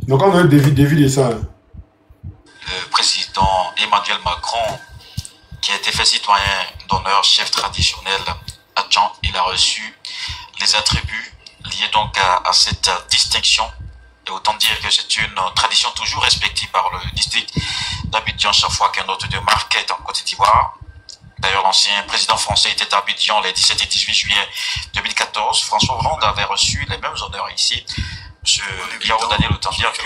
Donc on a un défi de ça. Le président Emmanuel Macron, qui a été fait citoyen d'honneur, chef traditionnel adjoint, il a reçu les attributs liés donc à cette distinction. Et autant dire que c'est une tradition toujours respectée par le district d'Abidjan chaque fois qu'un hôte de marque est en Côte d'Ivoire. D'ailleurs, l'ancien président français était à Abidjan les 17 et 18 juillet 2014. François Hollande avait reçu les mêmes honneurs ici. Monsieur Yao Daniel, autant dire que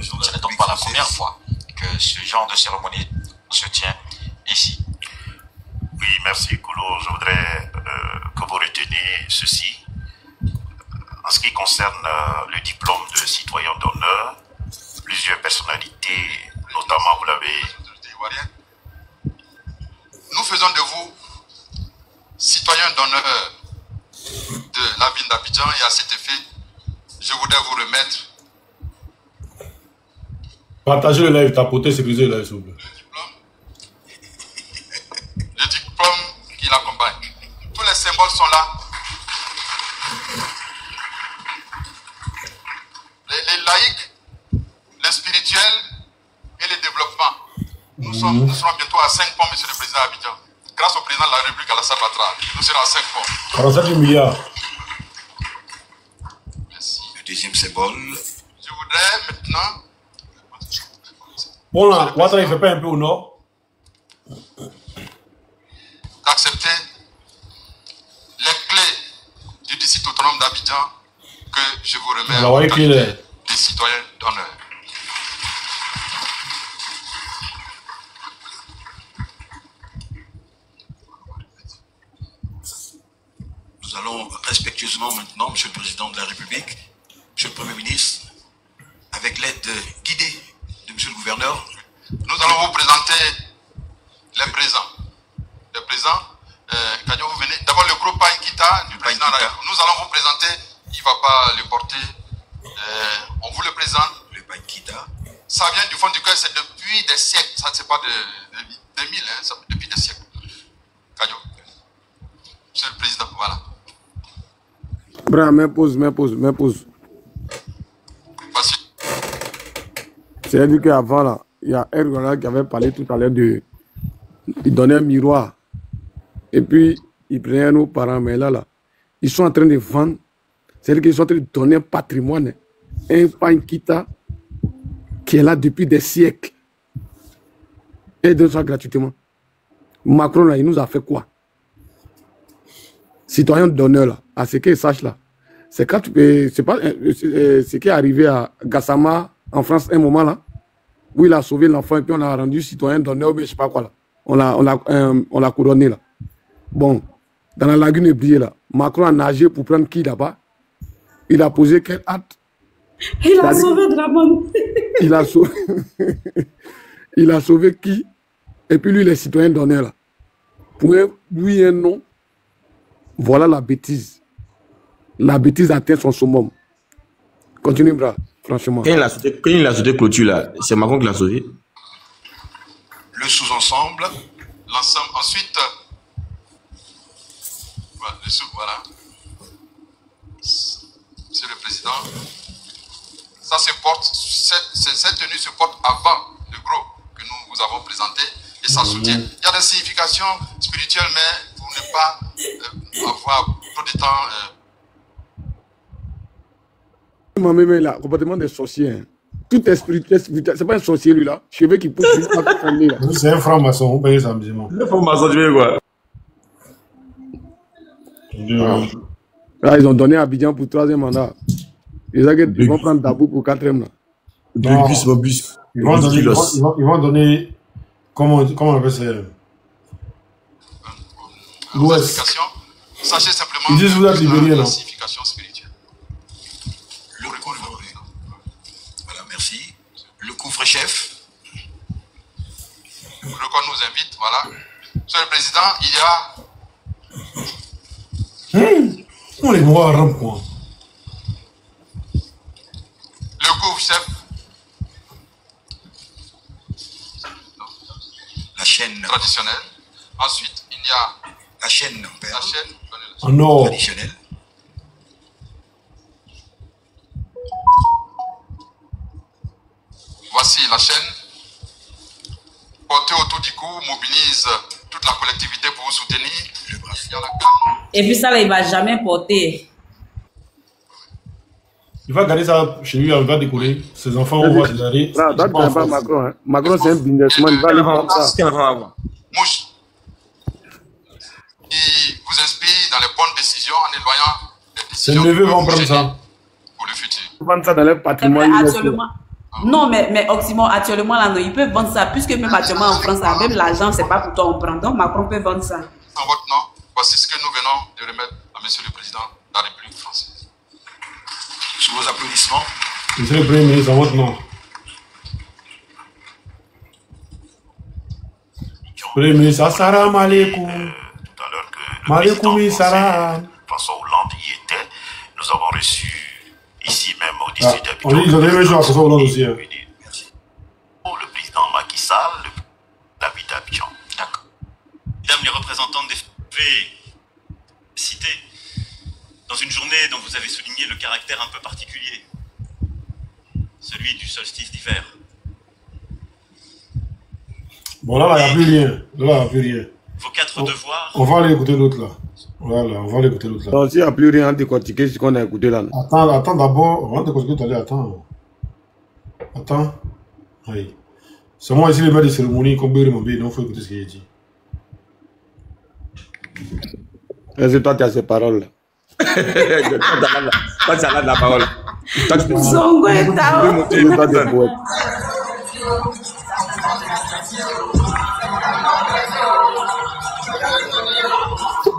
ce n'est donc pas la première fois que ce genre de cérémonie se tient ici. Oui, merci Koulo. Je voudrais que vous reteniez ceci. En ce qui concerne le diplôme de citoyen d'honneur, plusieurs personnalités, notamment, vous l'avez... Nous faisons de vous citoyen d'honneur de la ville d'Abidjan et à cet effet, je voudrais vous remettre Partagez le live, tapotez, sécurisez le live, s'il vous plaît. Le diplôme qui l'accompagne. Tous les symboles sont là. Les laïcs, les spirituels et les développements. Nous serons bientôt à 5 ponts, monsieur le président Abidjan. Grâce au président de la République, Alassane Ouattara, nous serons à 5 ponts. 47 milliards. Merci. Le deuxième symbole. Je voudrais maintenant... Bon là, Ouattara, il ne fait pas un peu au nord? D'accepter les clés du district autonome d'Abidjan que je vous remets en qualité des citoyens d'honneur. Nous allons respectueusement maintenant, Monsieur le Président de la République, Monsieur le Premier ministre, avec l'aide guidée de Monsieur le Gouverneur, nous allons vous présenter les présents. Les présents, quand vous venez, d'abord le groupe Pankita du président de la République. Nous allons vous présenter, il ne va pas le porter, on vous le présente. le Pankita. Ça vient du fond du cœur, c'est depuis des siècles, ça c'est pas de 2000, hein, depuis des siècles. Kadio, Monsieur le Président, voilà. Bra, mais pause. Voici. C'est-à-dire qu'avant, là, il y a Erdogan qui avait parlé tout à l'heure de... Il donnait un miroir. Et puis, il prenait nos parents. Mais là, ils sont en train de vendre. C'est-à-dire qu'ils sont en train de donner un patrimoine. Un Pankita qui est là depuis des siècles. Et de ça gratuitement. Macron, là, il nous a fait quoi? Citoyen d'honneur, là, à ce qu'il sache là. C'est quand c'est pas ce qui est arrivé à Gassama en France un moment là, où il a sauvé l'enfant et puis on l'a rendu citoyen d'honneur, mais je sais pas quoi là. On l'a couronné là. Bon, dans la lagune oubliée là, Macron a nagé pour prendre qui là-bas? Il a posé quel acte? Il a sauvé Dramon. Il a sauvé qui? Et puis lui, les citoyens d'honneur là. Pour lui un nom. Voilà la bêtise. La bêtise atteint son summum. Continue, bras, franchement. Quand il a sauté clôture là, c'est Macron qui l'a sauvé. Le sous-ensemble, l'ensemble. Ensuite, voilà. Monsieur le Président, ça se porte, cette tenue se porte avant le gros que nous vous avons présenté et ça soutient. Il y a des significations spirituelles, mais pour ne pas avoir trop de temps. Mais là, comportement des sorciers. Hein. Tout est spirituel. C'est pas un sorcier lui là. Cheveux qui poussent. C'est un franc-maçon, on paye ça musulman. Le franc-maçon, tu veux quoi? Là, ils ont donné Abidjan pour 3e mandat. Ils vont prendre Dabou pour 4e là. Bus. Ils vont donner comment on appelle ça? L'ouest. Sachez simplement ils disent vous êtes libérés, la signification spirituelle. Voilà, merci. Le couvre-chef. Le record nous invite, voilà. Monsieur le Président, il y a... On les voit en quoi. Le couvre-chef. La chaîne traditionnelle. Ensuite, il y a la chaîne traditionnelle. voici la chaîne. Portez autour du cou, mobilise toute la collectivité pour vous soutenir. Il y a la canne. Et puis ça, là, il va jamais porter. Il va garder ça chez lui, il va décoller. Ses enfants vont voir ses arrêts. Là, toi, tu n'aimes pas Macron. Hein. Macron, c'est un businessman. Il va aller prendre ça. Mouche. Qui vous inspire dans les bonnes décisions en éloignant les Ses décisions. neveux vont prendre ça. Pour le futur. Ils vendre ça dans leur patrimoine. Actuellement. Non, mais Oxymore, actuellement, là, non, ils peuvent vendre ça. Puisque même actuellement en France, là, même l'argent, c'est pas pour toi on prend. Donc Macron peut vendre ça. En votre nom, voici ce que nous venons de remettre à Monsieur le Président de la République française. Sous vos applaudissements. Monsieur le Premier ministre, en votre nom. Premier ministre, assalamu alaikum. Tout à l'heure que le Malikoumi président Sarah. français, François Hollande y était. Nous avons reçu ici même au district d'Abidjan. On dit, ils ont déjà joué à François Hollande aussi. Hein. Le président Macky Sall, la ville d'Abidjan. D'accord. Mesdames les représentantes des faits cités, dans une journée dont vous avez souligné le caractère un peu particulier, celui du solstice d'hiver. Bon, là, il n'y a plus rien. Là, il n'y a plus rien. Vos quatre devoirs. On va aller écouter l'autre là. Voilà, on va aller écouter l'autre là. Donc, s'il n'y a plus rien à décortiquer, ce qu'on a écouté là. Attends d'abord. On va décortiquer tout à l'heure. Attends. Oui. C'est moi ici le maître de cérémonie, comme Béry Mambé, donc il faut écouter ce qu'il a dit. Est-ce que toi, tu as ces paroles là? Toi, tu as la parole. Toi, tu peux Zongo est tao. monter. Toi, tu es poète.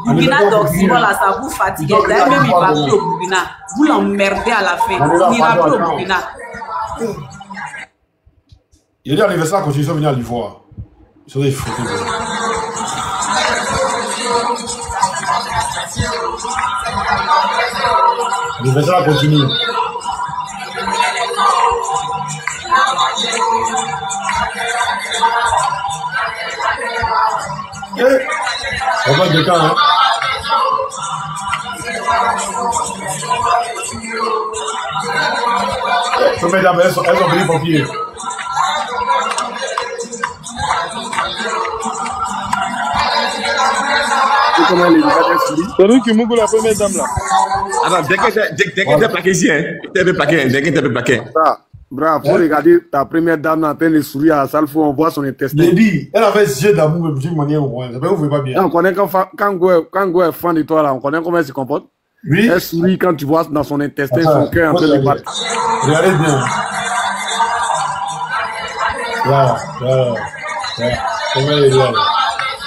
Burkina d'Oxymore, là, ça vous fatigue. D'ailleurs, même il va plus au Burkina. Vous l'emmerdez à la fin. Il n'ira plus au Burkina. Il a dit l'anniversaire quand ils sont venus à l'Ivoire. Ils sont des photos. L'anniversaire continue. On va de temps, hein. Mesdames, elles sont venues papier. Comment les gars C'est nous qui mourons la première dame là. Attends, dès que t'es plaqué ici, hein. Dès que t'es plaqué. Bravo, faut regarder ta première dame en train de sourire à la salle, faut on voit son intestin. J'ai dit, elle avait ce jeu d'amour d'une manière ou ça ne vous pas bien. On connaît quand Go est fan de toi là, on connaît comment elle se comporte. Oui. Elle sourit quand tu vois dans son intestin son cœur en train de battre. Regardez bien. Voilà. Comment elle est là.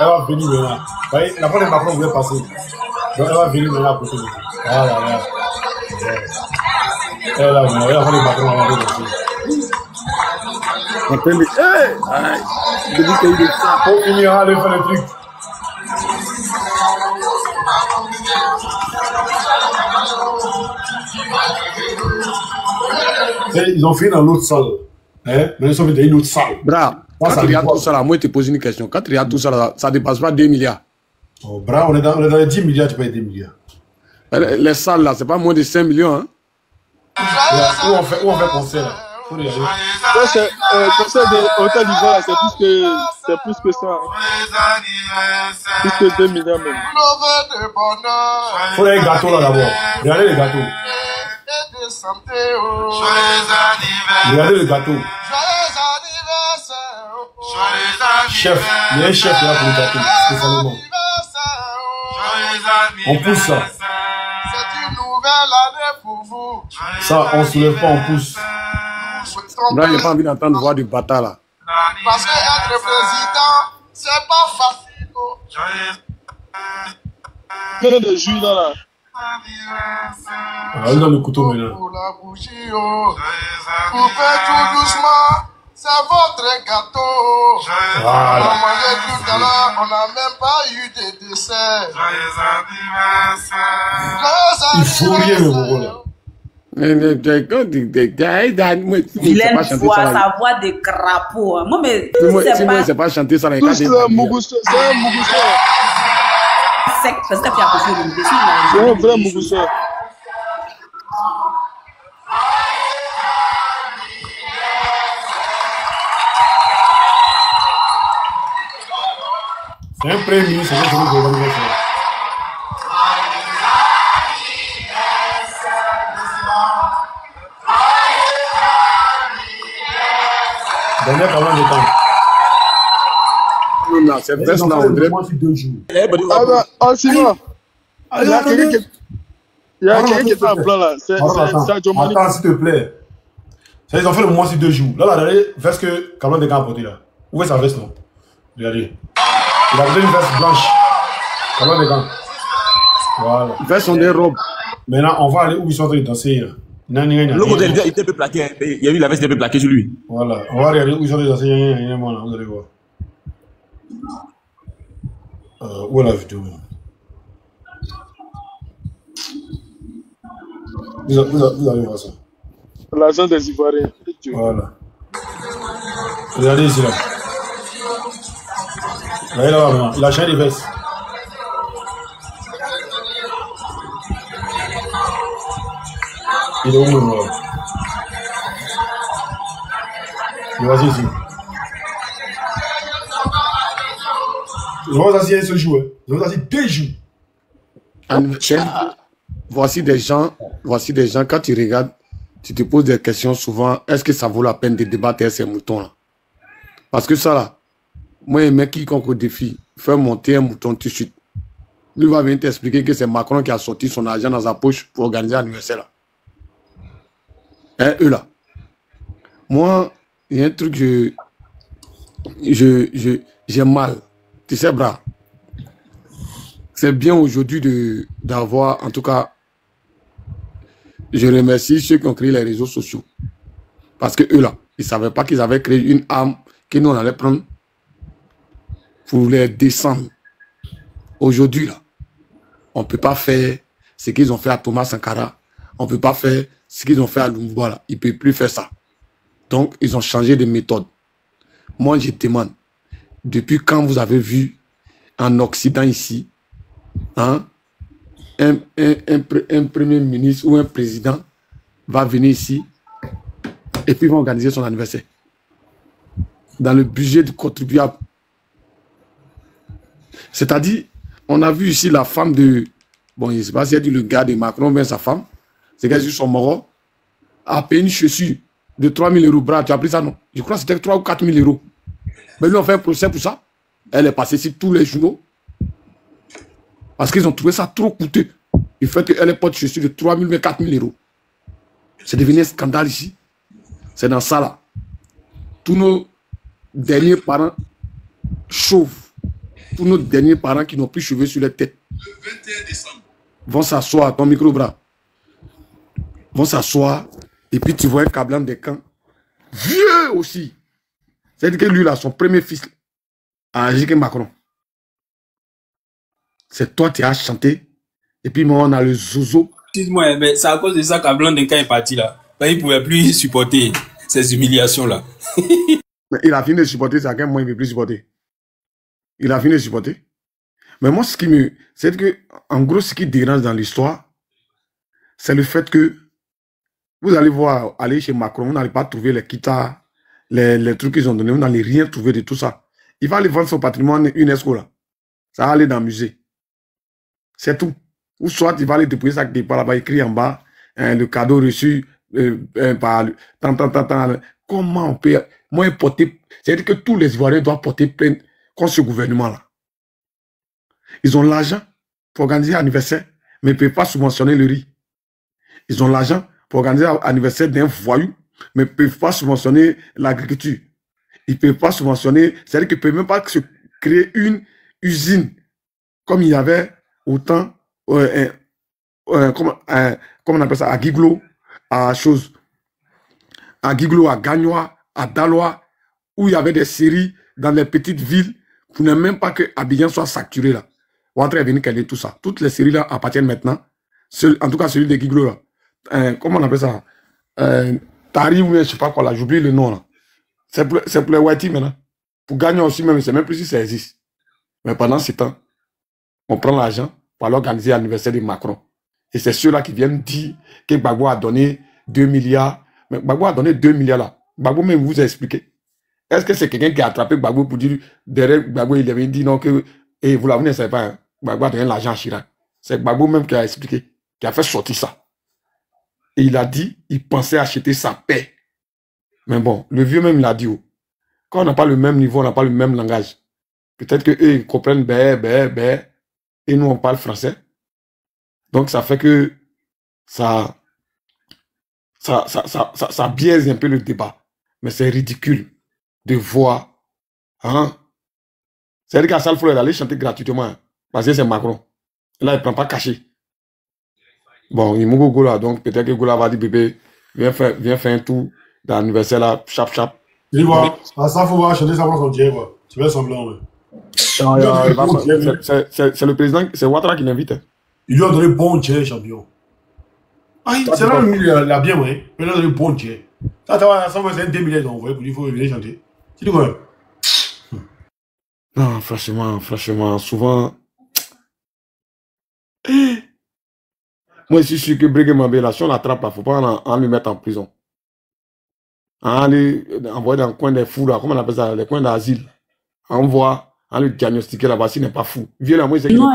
Elle va venir maintenant. Vous voyez, la fois de Macron voulait passer. Donc elle va venir maintenant à côté de vous. Voilà. Elle est là, la fois de Macron va venir passer. En train de... Hey! Depuis qu'il y a eu ça. Pour finir, on va faire le truc. Ils ont fait dans l'autre salle. Hein? Mais ils sont venus dans une autre salle. Bra, quand tu regardes tout ça là, moi je te pose une question. Quand tu regardes tout ça là, ça ne dépasse pas 2 milliards. Oh, bra, on est dans les 10 milliards, tu payes 2 milliards. Les salles là, c'est pas moins de 5 millions. Hein? Où on fait concert là? Faut regarder. Ça, c'est concert de Hôtel d'Ivoire, c'est plus que ça. Plus que 2 millions même. Faut les gâteaux là d'abord. Regardez les gâteaux. Regardez le gâteau. Chef, il y a un chef là pour le gâteau, spécialement. On pousse ça. Ça, on soulève pas, on pousse. Là, il n'y a pas envie d'entendre voir du bâtard là. Parce qu'être président, c'est pas facile. Il y a des jus là. On dans le couteau maintenant. Pour la bougie, coupez tout doucement, c'est votre gâteau. Voilà. On a mangé tout à l'heure, on n'a même pas eu de dessert. Il faut rien le bobo là. Il aime sa voix de crapaud. Moi, mais si moi, c'est pas chanter ça. Tout ça, Mougousso, c'est un Mougousso. Sec, parce que tu as posé une question. C'est un vrai Mougousso. C'est un premier ministre, c'est un premier ministre. Dernier combien de temps? Non, c'est veste là, on dirait. Simon. Il y a quelqu'un qui est en plan là. C'est John Mani. Attends, s'il te plaît. Ils ont fait le mois sur 2 jours. Là, regardez, veste que Cameron Duncan a porté là. Où est sa veste, non? Regardez. Il a porté une veste blanche. Cameron Duncan. Voilà. Veste sont des robes. Maintenant, on va aller où ils sont en train de danser là. Le côté, il était un peu plaqué. Il y a eu la veste un peu plaquée sur lui. Voilà. On va regarder où ils sont en train de danser. Vous allez voir. Où est la vidéo? Vous allez voir ça. L'argent des Ivoiriens. Voilà. Regardez ici là. Regardez là maintenant. Il a changé de veste. Il est où même là? Il va ici. Je vais assis un seul jour. Je vais assis 2 jours. Voici des gens, quand tu regardes, tu te poses des questions souvent, est-ce que ça vaut la peine de débattre avec ces moutons-là? Parce que ça là, moi, un mec quiconque au défi, fait monter un mouton tout de suite. Lui va venir t'expliquer que c'est Macron qui a sorti son argent dans sa poche pour organiser l'anniversaire là. Hein, eux là. Moi, il y a un truc, j'ai mal. Tu sais, bras. C'est bien aujourd'hui d'avoir, en tout cas, je remercie ceux qui ont créé les réseaux sociaux. Parce que eux là, ils ne savaient pas qu'ils avaient créé une arme que nous on allait prendre pour les descendre. Aujourd'hui là, on ne peut pas faire ce qu'ils ont fait à Thomas Sankara. On ne peut pas faire ce qu'ils ont fait à Lumumba là. Ils ne peuvent plus faire ça. Donc, ils ont changé de méthode. Moi, je demande, depuis quand vous avez vu en Occident ici, hein, un premier ministre ou un président va venir ici et puis va organiser son anniversaire dans le budget du contribuable. C'est-à-dire, on a vu ici la femme de, bon, je ne sais pas si elle dit le gars de Macron, mais sa femme, c'est qu'elle sur son moro, a payé une chaussure de 3 000 €. Bras, tu as pris ça, non? Je crois que c'était 3 ou 4 000 €. Mais lui, on fait un procès pour ça. Elle est passée sur tous les journaux. Parce qu'ils ont trouvé ça trop coûteux. Le fait qu'elle ait pas de chaussures de 3 000 ou 4 000 €. C'est devenu un scandale ici. C'est dans ça là. Tous nos derniers parents chauves, tous nos derniers parents qui n'ont plus cheveux sur leur tête, le 21 décembre, vont s'asseoir à ton micro-bras. Vont s'asseoir et puis tu vois un Kablan des camps. Vieux aussi. C'est-à-dire que lui là, son premier fils a agi que Macron. C'est toi qui as chanté. Et puis moi, on a le zozo. Excuse-moi, mais c'est à cause de ça qu'Ablan Denka est parti là. Il ne pouvait plus supporter ces humiliations-là. Mais il a fini de supporter, c'est à quel moment il ne peut plus supporter. Il a fini de supporter. Mais moi, ce qui me... C'est que, en gros, ce qui dérange dans l'histoire, c'est le fait que vous allez voir, aller chez Macron, vous n'allez pas trouver les guitares, les trucs qu'ils ont donnés, vous n'allez rien trouver de tout ça. Il va aller vendre son patrimoine UNESCO là. Ça va aller dans le musée. C'est tout. Ou soit il va aller déposer ça quelque part là-bas, écrit en bas, le cadeau reçu par... Comment on peut... Moi, porter... C'est-à-dire que tous les Ivoiriens doivent porter plainte contre ce gouvernement-là. Ils ont l'argent pour organiser l'anniversaire, mais ils ne peuvent pas subventionner le riz. Ils ont l'argent pour organiser l'anniversaire d'un voyou, mais ils ne peuvent pas subventionner l'agriculture. Ils ne peuvent pas subventionner... C'est-à-dire qu'ils ne peuvent même pas se créer une usine comme il y avait autant... comment on appelle ça, à Guiglo, à chose, à Guiglo, à Gagnois, à Dalois, où il y avait des séries dans les petites villes, pour ne même pas que Abidjan soit saturé là. On va venir caler tout ça. Toutes les séries là appartiennent maintenant, en tout cas celui de Guiglo là. Comment on appelle ça? Tari ou je ne sais pas quoi là, j'oublie le nom là. C'est pour les Whitey maintenant. Pour gagner aussi même, c'est même plus si ça existe. Mais pendant ce temps, on prend l'argent pour aller organiser l'anniversaire de Macron. Et c'est ceux-là qui viennent dire que Gbagbo a donné 2 milliards. Mais Gbagbo a donné 2 milliards là. Gbagbo même vous a expliqué. Est-ce que c'est quelqu'un qui a attrapé Gbagbo pour dire, derrière Gbagbo, il avait dit non, que Et vous l'avez, ne savez pas, hein, Gbagbo a donné l'argent à Chirac. C'est Gbagbo même qui a expliqué, qui a fait sortir ça. Et il a dit, il pensait acheter sa paix. Mais bon, le vieux même, il a dit, oh, quand on n'a pas le même niveau, on n'a pas le même langage. Peut-être qu'eux, ils comprennent et nous, on parle français. Donc, ça fait que ça biaise un peu le débat. Mais c'est ridicule de voir, hein. C'est-à-dire qu'à Salford, il allait chanter gratuitement, hein, parce que c'est Macron. Là, il ne prend pas caché. Bon, il m'a Gola, donc peut-être que Gola va dire, bébé, viens faire un tour dans l'anniversaire là, chap. Il va, à ça, il faut voir chanter ça pour son Dieu, quoi. Tu fais semblant, ouais. C'est le président, c'est Ouattara qui l'invite. Il lui a donné bon Dieu, champion. Ah, c'est là où il a bien, ouais. Il lui a donné bon Dieu. Ça, c'est un 2 milliards d'envoyés pour dire qu'il faut venir chanter. Tu dis quoi? Non, franchement, souvent. Moi, je suis sûr que Breguet Mambela, si on l'attrape, il ne faut pas en lui mettre en prison. En lui envoyer dans le coin des fous, là, comment on appelle ça, les coins d'asile. On voit, en lui diagnostiquer là-bas, s'il n'est pas fou. Viens moi, c'est non.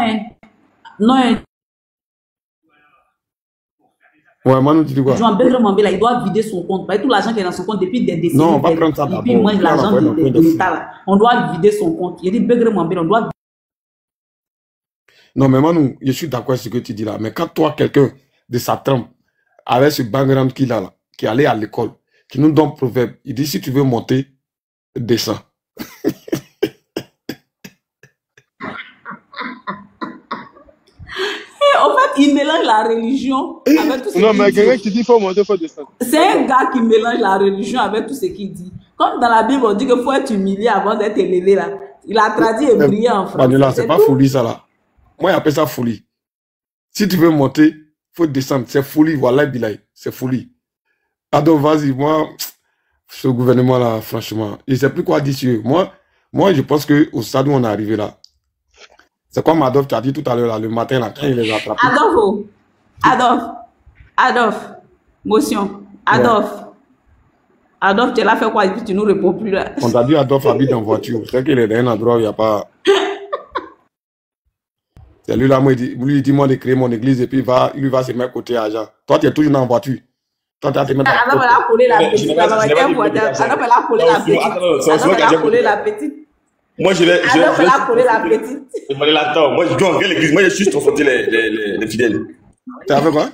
Ouais, Manu, tu dis quoi? Jean Breguet Mambela, il doit vider son compte. Tout l'argent qui est dans son compte depuis des décennies. Non, on va prendre ça d'abord. Et puis, il mange l'argent de l'État, là. On doit vider son compte. Il dit Breguet Mambela, on doit. Non, mais Manu, je suis d'accord avec ce que tu dis là. Mais quand toi, quelqu'un de sa trempe, avec ce background qu'il a là, qui est allé à l'école, qui nous donne proverbe, il dit si tu veux monter, descends. En fait, il mélange la religion avec tout ce qu'il dit. Non, mais quelqu'un qui dit qu'il faut monter, il faut descendre. C'est un gars qui mélange la religion avec tout ce qu'il dit. Comme dans la Bible, on dit qu'il faut être humilié avant d'être élevé là. Il a traduit et brillé en français. Là, c'est pas folie ça là. Moi, j'appelle ça folie. Si tu veux monter, il faut descendre. C'est folie, voilà, Bilay. C'est folie. Alors, vas-y, moi, ce gouvernement-là, franchement, je ne sais plus quoi dire sur eux. Moi, je pense qu'au stade où on est arrivé là, c'est comme Adolphe, tu as dit tout à l'heure, là, le matin, là, quand il les a attrapés. Adolphe, motion. Adolphe, tu l'as fait quoi et puis tu ne nous réponds plus là. On t'a dit Adolphe habite en voiture. C'est qu'il est dans un endroit où il n'y a pas. C'est lui là, moi, il dit moi de créer mon église et puis il va se mettre côté argent. Toi, tu es toujours dans la voiture. Toi, tu as te mettre Adolphe, elle a collé la petite. Adolphe, elle a collé la petite. Moi, je vais. Adolphe, elle a collé la petite. Attends, moi, je dois enlever l'église. Moi, j'ai juste transporté les fidèles. Tu as fait quoi?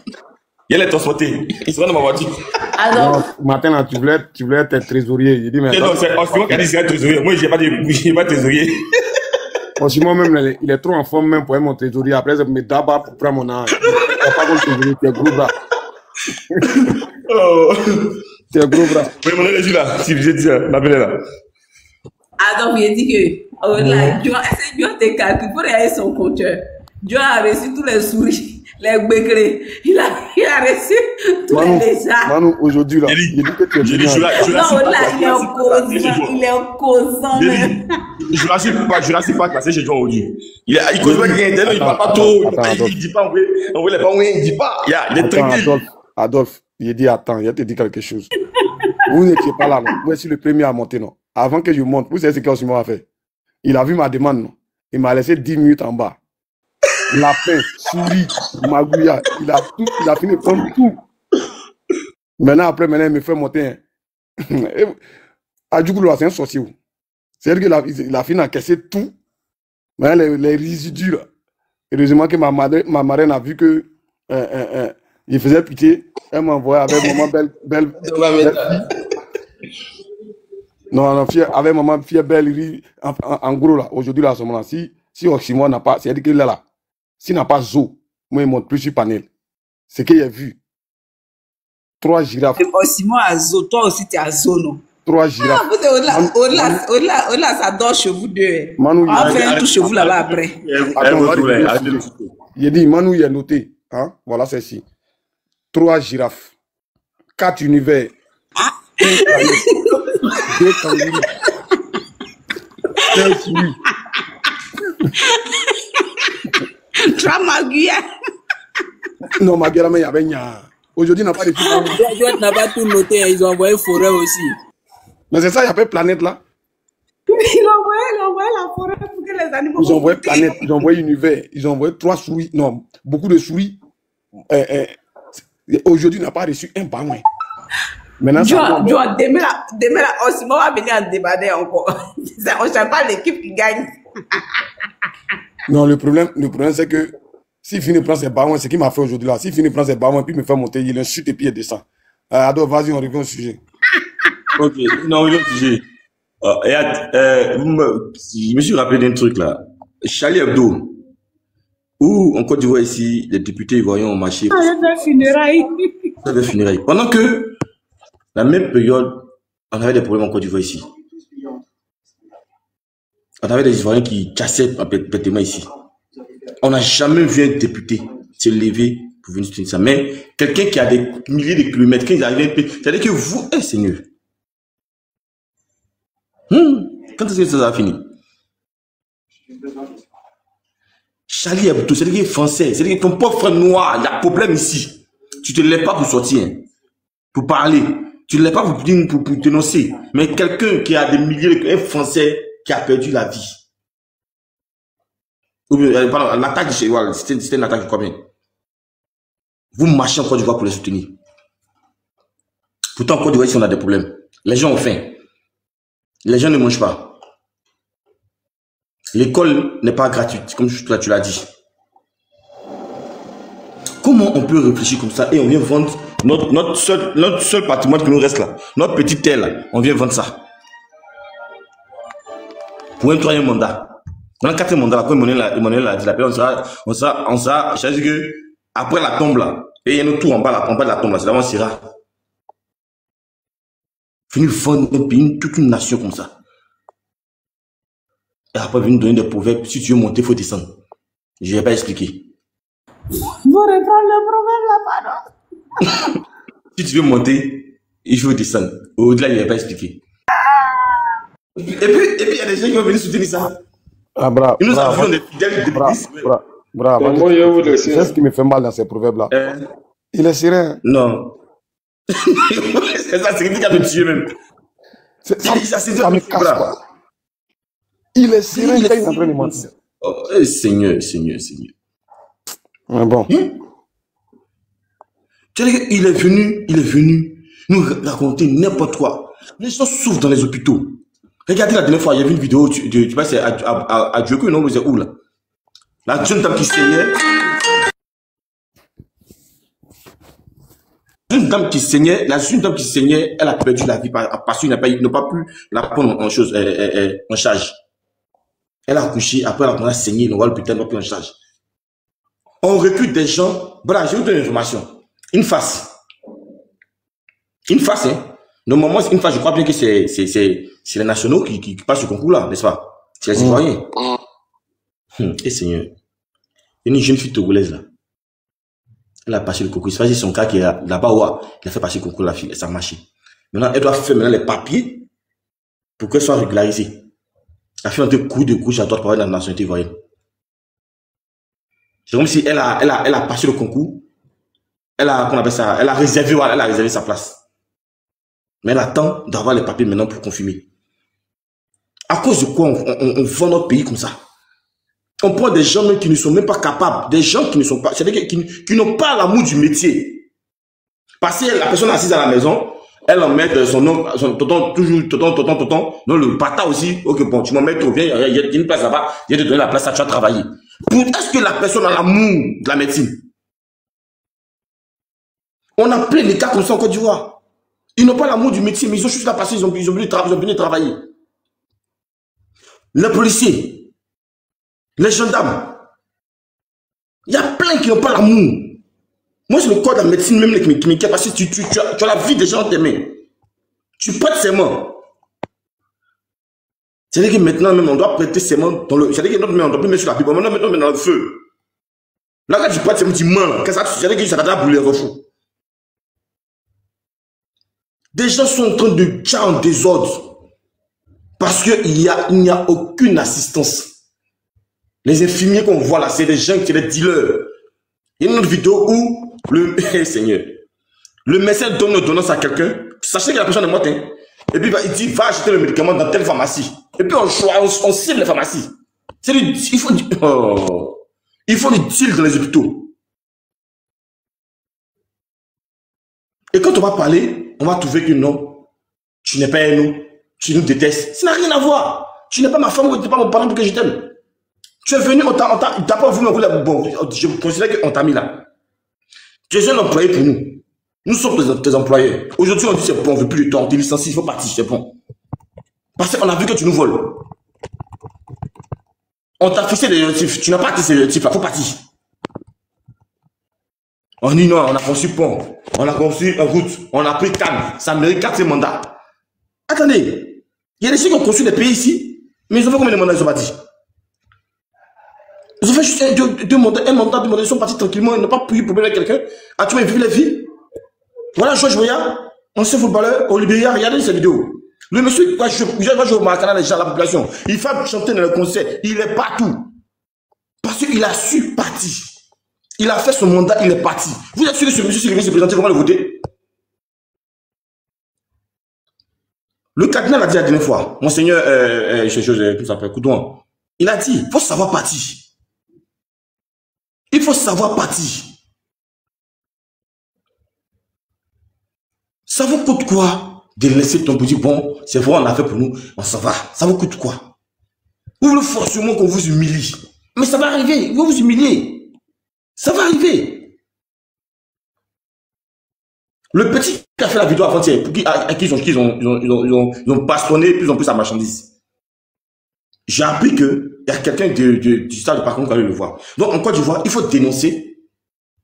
Il les transporter. Ils sont dans ma voiture. Adolphe. Matin, là, tu voulais être trésorier. Il dit, mais. Non, c'est moi qui a dit qu'il trésorier. Moi, je n'ai pas de trésorier. Franchement, même, il est trop en forme même pour être mon trésorier. Après, je me d'abord pour prendre mon âge. Tu n'as pas mon trésorier, tu es gros bras. Tu es gros bras. Oui, mon énergie là, si je dis, l'appelez là. Adolphe, il dit que, Dieu a tes calculs pour regarder son compteur. Dieu a reçu tous les souris, les bégrés. Il a reçu tous les lézards. Manu, aujourd'hui, là, il dit que tu es génial. Non, là, il est en causant. Je rassure pas, parce que j'ai joué aujourd'hui. Il cause pas qu'il il parle pas trop. Il dit pas, on voulait pas, il dit pas. Il est tranquille. Adolphe, il dit, attends, il te dit quelque chose. Vous n'étiez pas là, non. Moi, je suis le premier à monter, non. Avant que je monte, vous savez ce qu'Osimo a fait? Il a vu ma demande, non. Il m'a laissé 10 minutes en bas. Lapin, souris, magouilla, il a fini de prendre tout. Maintenant, il me fait monter. Adjougoulou, c'est un sorcier. C'est-à-dire qu'il a fini d'encaisser tout. Maintenant, les résidus, là. Heureusement que ma marraine a vu que il faisait pitié. Elle m'a envoyé avec maman belle non, avec maman fille belle. En gros, là, aujourd'hui, là, à ce moment-là, si Oxymore n'a pas, c'est-à-dire qu'il est là. S'il n'a pas Zo, moi, il ne monte plus sur panel. C'est qu'il a vu 3 girafes. Oxymore a Zo, toi aussi, tu as Zo, non? 3 girafes. Au-delà, ça dort chez vous deux. Manu, on fait un tout chez vous là-bas après. Il dit, Manu, il a noté. Hein? Voilà, c'est ici. 3 girafes. 4 univers. 2 kangourous. 5 souris. 3 magouillas. Non, Maguilla, mais il y avait rien. Aujourd'hui, il n'a pas de filles. Les n'a pas tout noté, ils ont envoyé forêt aussi. Mais c'est ça, il y a pas de planète là. Il a envoyé la forêt pour que les animaux... Ils ont envoyé planète, ils ont envoyé univers, ils ont envoyé 3 souris, non, beaucoup de souris. Aujourd'hui, on n'a pas reçu un pas moins. Maintenant, demain, Osimo va venir en débattre encore. On ne sait pas l'équipe qui gagne. Non, le problème c'est que s'il finit de prendre ses ballons, c'est ce qu'il m'a fait aujourd'hui là. S'il finit de prendre ses ballons et puis me fait monter, il insulte et puis il descend. Ado, vas-y, on revient au sujet. Ok, non, on revient au sujet. Je me suis rappelé d'un truc là. Charlie Hebdo, où en Côte d'Ivoire ici, les députés ivoiriens ont marché. Funérailles. Pendant que, la même période, on avait des problèmes en Côte d'Ivoire ici. On avait des Ivoiriens qui cassaient bêtement ici. On n'a jamais vu un député se lever pour venir soutenir ça. Mais quelqu'un qui a des milliers de kilomètres, quand il arrive, c'est-à-dire que vous, Seigneur. Quand est-ce que ça va finir? Charlie Hebdo, c'est-à-dire qu'il est français, c'est-à-dire que ton pauvre frère noir, il y a problème ici. Tu te lèves pas pour sortir, hein, pour parler. Tu ne lèves pas pour dénoncer. Mais quelqu'un qui a des milliers, un français qui a perdu la vie. L'attaque de chez Wall, c'était une attaque de combien? Vous marchez en Côte d'Ivoire pour les soutenir. Pourtant, en Côte d'Ivoire, ici, on a des problèmes. Les gens ont faim. Les gens ne mangent pas. L'école n'est pas gratuite, comme tu l'as dit. Comment on peut réfléchir comme ça et on vient vendre notre seul patrimoine qui nous reste là, notre petite terre là, on vient vendre ça. Pour un troisième mandat. Dans le quatrième mandat, là, quand Emmanuel l'a dit, on sera, je veux dire que après la tombe là, et il y a un tour en bas de la tombe là, c'est là où on sera. Venir vendre un pays, toute une nation comme ça. Et après venir donner des proverbes, si tu veux monter, il faut descendre. Je ne vais pas expliquer. Vous reprendre le problème là, pardon. Si tu veux monter, il faut descendre. Au-delà, il ne va pas expliquer. Et puis, il y a des gens qui vont venir soutenir ça. Ils nous avons des fidèles de c'est ce qui me fait mal dans ces proverbes-là. Il est serein. Non. C'est ça, c'est qui a me tué même. Ça me casse pas. Il est serein quand il est en train de mentir. Oh, Seigneur. Mais bon. Il est venu nous raconter n'importe quoi. Les gens souffrent dans les hôpitaux. Regardez la dernière fois, il y avait une vidéo, tu sais, c'est à Dieu que non, c'est où là? La jeune dame qui saignait. La jeune dame qui saignait, elle a perdu la vie parce qu'il n'a pas pu la prendre en charge. Elle a accouché, après elle a saigné, on va l'hôpital, on va prendre en charge. On recrute des gens. Voilà, je vais vous donner une information. Une face, hein. Normalement, une face, je crois bien que c'est les nationaux qui passent ce concours-là, n'est-ce pas? C'est les Ivoiriens. Et Seigneur, il y a une jeune fille togolaise là. Elle a passé le concours. C'est son cas qui est là-bas, il a fait passer le concours, la fille, ça a marché. Maintenant, elle doit faire les papiers pour qu'elle soit régularisée. Elle fait un coup de gauche à droite pour avoir la nationalité ivoirienne. C'est comme si elle a passé le concours. Elle a réservé sa place. Mais elle attend d'avoir les papiers maintenant pour confirmer. À cause de quoi on vend notre pays comme ça? On prend des gens qui ne sont même pas capables, des gens qui ne sont pas, c'est-à-dire qui n'ont pas l'amour du métier. Parce que la personne assise à la maison, elle en met son nom, son tonton, non, le pata aussi. Ok, bon, tu m'en mets trop bien, il y a une place là-bas, il y a de donner la place à tu as travaillé. Est-ce que la personne a l'amour de la médecine? On a plein de cas comme ça en Côte d'Ivoire. Ils n'ont pas l'amour du métier, mais ils ont juste là passé, ils ont venu travailler. Les policiers, les gendarmes, il y a plein qui n'ont pas l'amour. Moi, c'est le corps de la médecine même qui m'inquiète parce que tu as la vie des gens dans tes mains. Tu prêtes serment. C'est-à-dire que maintenant, même, on doit prêter serment dans le. C'est-à-dire que notre main, on doit plus mettre sur la Bible, maintenant, on met dans le feu. Là, quand tu prêtes serment, tu mens. C'est-à-dire que ça t'a brûlé, refou. Des gens sont en train de dire en désordre parce qu'il n'y a aucune assistance. Les infirmiers qu'on voit là, c'est des gens qui sont des dealers. Il y a une autre vidéo où Seigneur, le médecin donne une ordonnance à quelqu'un. Sachez que la personne est morte. Hein. Et puis il dit, va acheter le médicament dans telle pharmacie. Et puis on cible les pharmacies. Il faut du deal dans les hôpitaux. Et quand on va parler, on va trouver que non, tu n'es pas un nous, tu nous détestes. Ça n'a rien à voir. Tu n'es pas ma femme ou tu n'es pas mon parent pour que je t'aime. Tu es venu, il t'a pas voulu me bon, je considère qu'on t'a mis là. Tu es un employé pour nous. Nous sommes tes employés. Aujourd'hui, on dit c'est bon, on ne veut plus de toi, on te licencie, il faut partir, c'est bon. Parce qu'on a vu que tu nous voles. On t'a fixé des objectifs, tu n'as pas atteint ces objectifs là, il faut partir. On dit non, on a conçu pont, on a conçu route, on a pris Cannes, ça mérite 4 mandats. Attendez, il y a des gens qui ont construit des pays ici, mais ils ont fait combien de mandats ils sont partis? Ils ont fait juste un mandat, ils sont partis tranquillement, ils n'ont pas pris problème avec quelqu'un. Ah, tu m'as vu les filles? Voilà Georges Weah, ancien footballeur au Libéria, regardez cette vidéo. Le monsieur qui va jouer au Maracana, les gens, la population, il fait chanter dans le concert, il est partout. Parce qu'il a su partir. Il a fait son mandat, il est parti. Vous êtes sûr que ce monsieur qui vient se présenter, comment le voter? Le cardinal a dit la dernière fois, Monseigneur, tout ça, Coudouin, il a dit, il faut savoir partir. Il faut savoir partir. Ça vous coûte quoi de laisser ton petit bon, c'est vrai, on a fait pour nous, on s'en va. Ça vous coûte quoi? Vous voulez forcément qu'on vous humilie. Mais ça va arriver, ils vont vous humilier. Ça va arriver. Le petit qui a fait la vidéo avant-hier, à qui ils ont bastonné plus en plus sa marchandise. J'ai appris qu'il y a quelqu'un du stade de Parcours qui allait le voir. Donc en Côte d'Ivoire, il faut dénoncer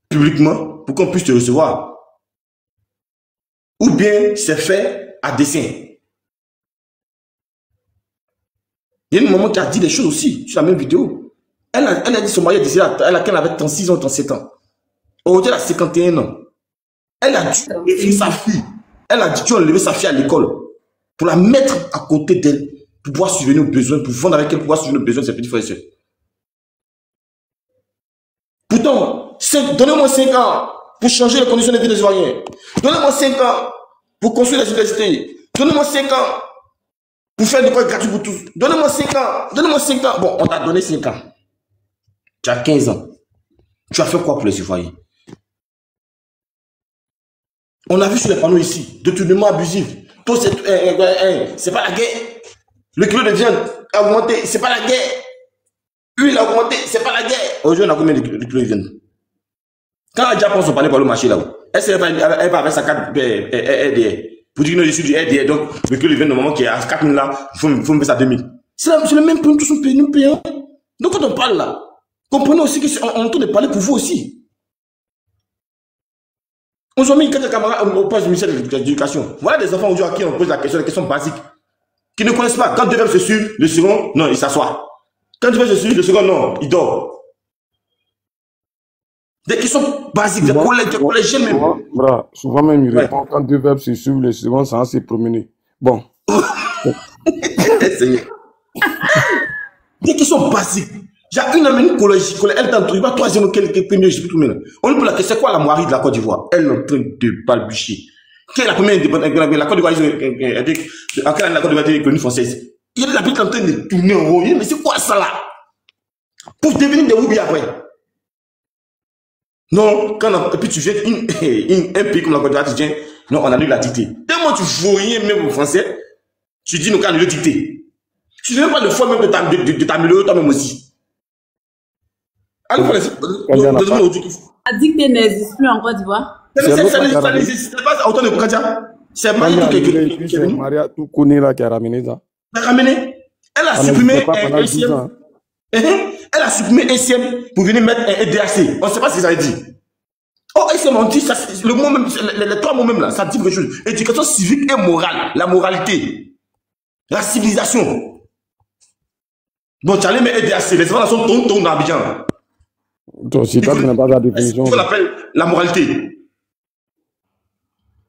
publiquement pour qu'on puisse te recevoir. Ou bien c'est fait à dessein. Il y a une maman qui a dit des choses aussi sur la même vidéo. Elle a dit son mari est décédé, elle avait 36 ans, 37 ans. Aujourd'hui, elle a 51 ans. Elle a dû élever sa fille. Elle a dû enlever sa fille à l'école pour la mettre à côté d'elle, pour pouvoir subvenir aux besoins, pour vendre avec elle, pour pouvoir subvenir aux besoins de ses petits frères et sœurs. Pourtant, donnez-moi 5 ans pour changer les conditions de vie des Ivoiriens. Donnez-moi 5 ans pour construire les universités. Donnez-moi 5 ans pour faire des écoles gratuites pour tous. Donnez-moi 5 ans. Donnez-moi 5 ans. Bon, on t'a donné 5 ans. Tu as 15 ans. Tu as fait quoi pour les Ivoiriens? On a vu sur les panneaux ici, détournement abusif. C'est pas la guerre. Le kilo de viande a augmenté, c'est pas la guerre. Huile a augmenté, c'est pas la guerre. Aujourd'hui, on a combien de kilos de viande? Quand les Japonais sont parlés par le marché là-haut, elle va avec sa carte RDR. Pour dire que je suis du RDR, donc le kilo de viande, normalement, qui est à 4 000 là, il faut me faire ça à 2 000. C'est le même pour nous tous, nous payons. Donc quand on parle là, comprenez aussi qu'on est en train de parler pour vous aussi. On a mis quelques camarades au poste du ministère de l'Éducation. Voilà des enfants aujourd'hui à qui on pose la question basique. Qui ne connaissent pas. Quand deux verbes se suivent, le second, non, il s'assoit. Quand deux verbes se suivent, le second, non, il dort. Des questions basiques, des collégiens même. Souvent même, il répond quand deux verbes se suivent, le second, ça s'est promené. Bon. Des questions basiques. J'ai une amie collège, elle est en train de troisième, quelques premiers, je sais plus tout le monde. On lui pose la question, c'est quoi la moirie de la Côte d'Ivoire? Elle est en train de balbutier. Quelle est la première indépendance? La Côte d'Ivoire, en quelle année la Côte d'Ivoire a été colonie française? Il y a la petite en train de tourner en rond. Mais c'est quoi ça là? Pour devenir des Woubi après. Non, et puis tu viens un pays comme la Côte d'Ivoire, tu dis, non, on annule la dictée. Tellement tu ne vaux rien même au français, tu dis, nous, quand on annule la dictée. Tu ne veux pas le fois même de t'améliorer toi-même aussi. La dictée n'existe plus en Côte d'Ivoire. Ça n'existe pas autant de Kokadia. C'est Maria tout connaît là qui a ramené ça. Elle a ramené. Elle a supprimé un SIM. Elle a supprimé un SIM pour venir mettre un EDAC. On ne sait pas ce que ça veut dire. Oh, SIM, on dit ça, le mot même, les 3 mots même là, ça dit quelque chose. Éducation civique et morale. La moralité. La civilisation. Donc, tu allais mettre EDAC. Les enfants sont tontons dans Abidjan. Si tu n'as pas la définition. Ce qu'on appelle la moralité.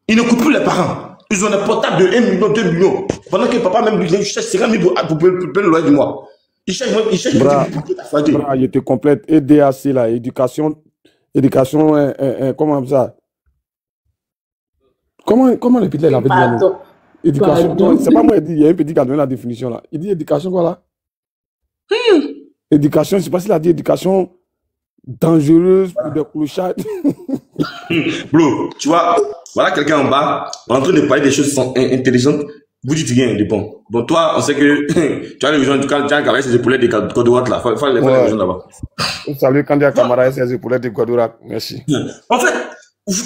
Ils ne coupent plus les parents. Ils ont des portables de 1 million, 2 millions. Pendant que papa même lui cherche 50 000 pour payer le loyer du mois. Il cherche il était complète. EDAC là, éducation, comment ça? Comment répéter la vidéo? Éducation. Pardon. C'est pas moi qui dit, il y a un petit qui a donné la définition là. Il dit éducation quoi là? Éducation, je sais pas s'il a dit éducation dangereuse pour des clochards. Bro, tu vois, voilà quelqu'un en bas, on est en train de parler des choses intelligentes. Vous dites rien de bon. Bon, toi, on sait que tu as les gens, quand tu as avec ses épaulettes de côte droite là, faut les gens là-bas. Salut, Candia Camara et ses épaulettes de Guadoura. Merci. En fait,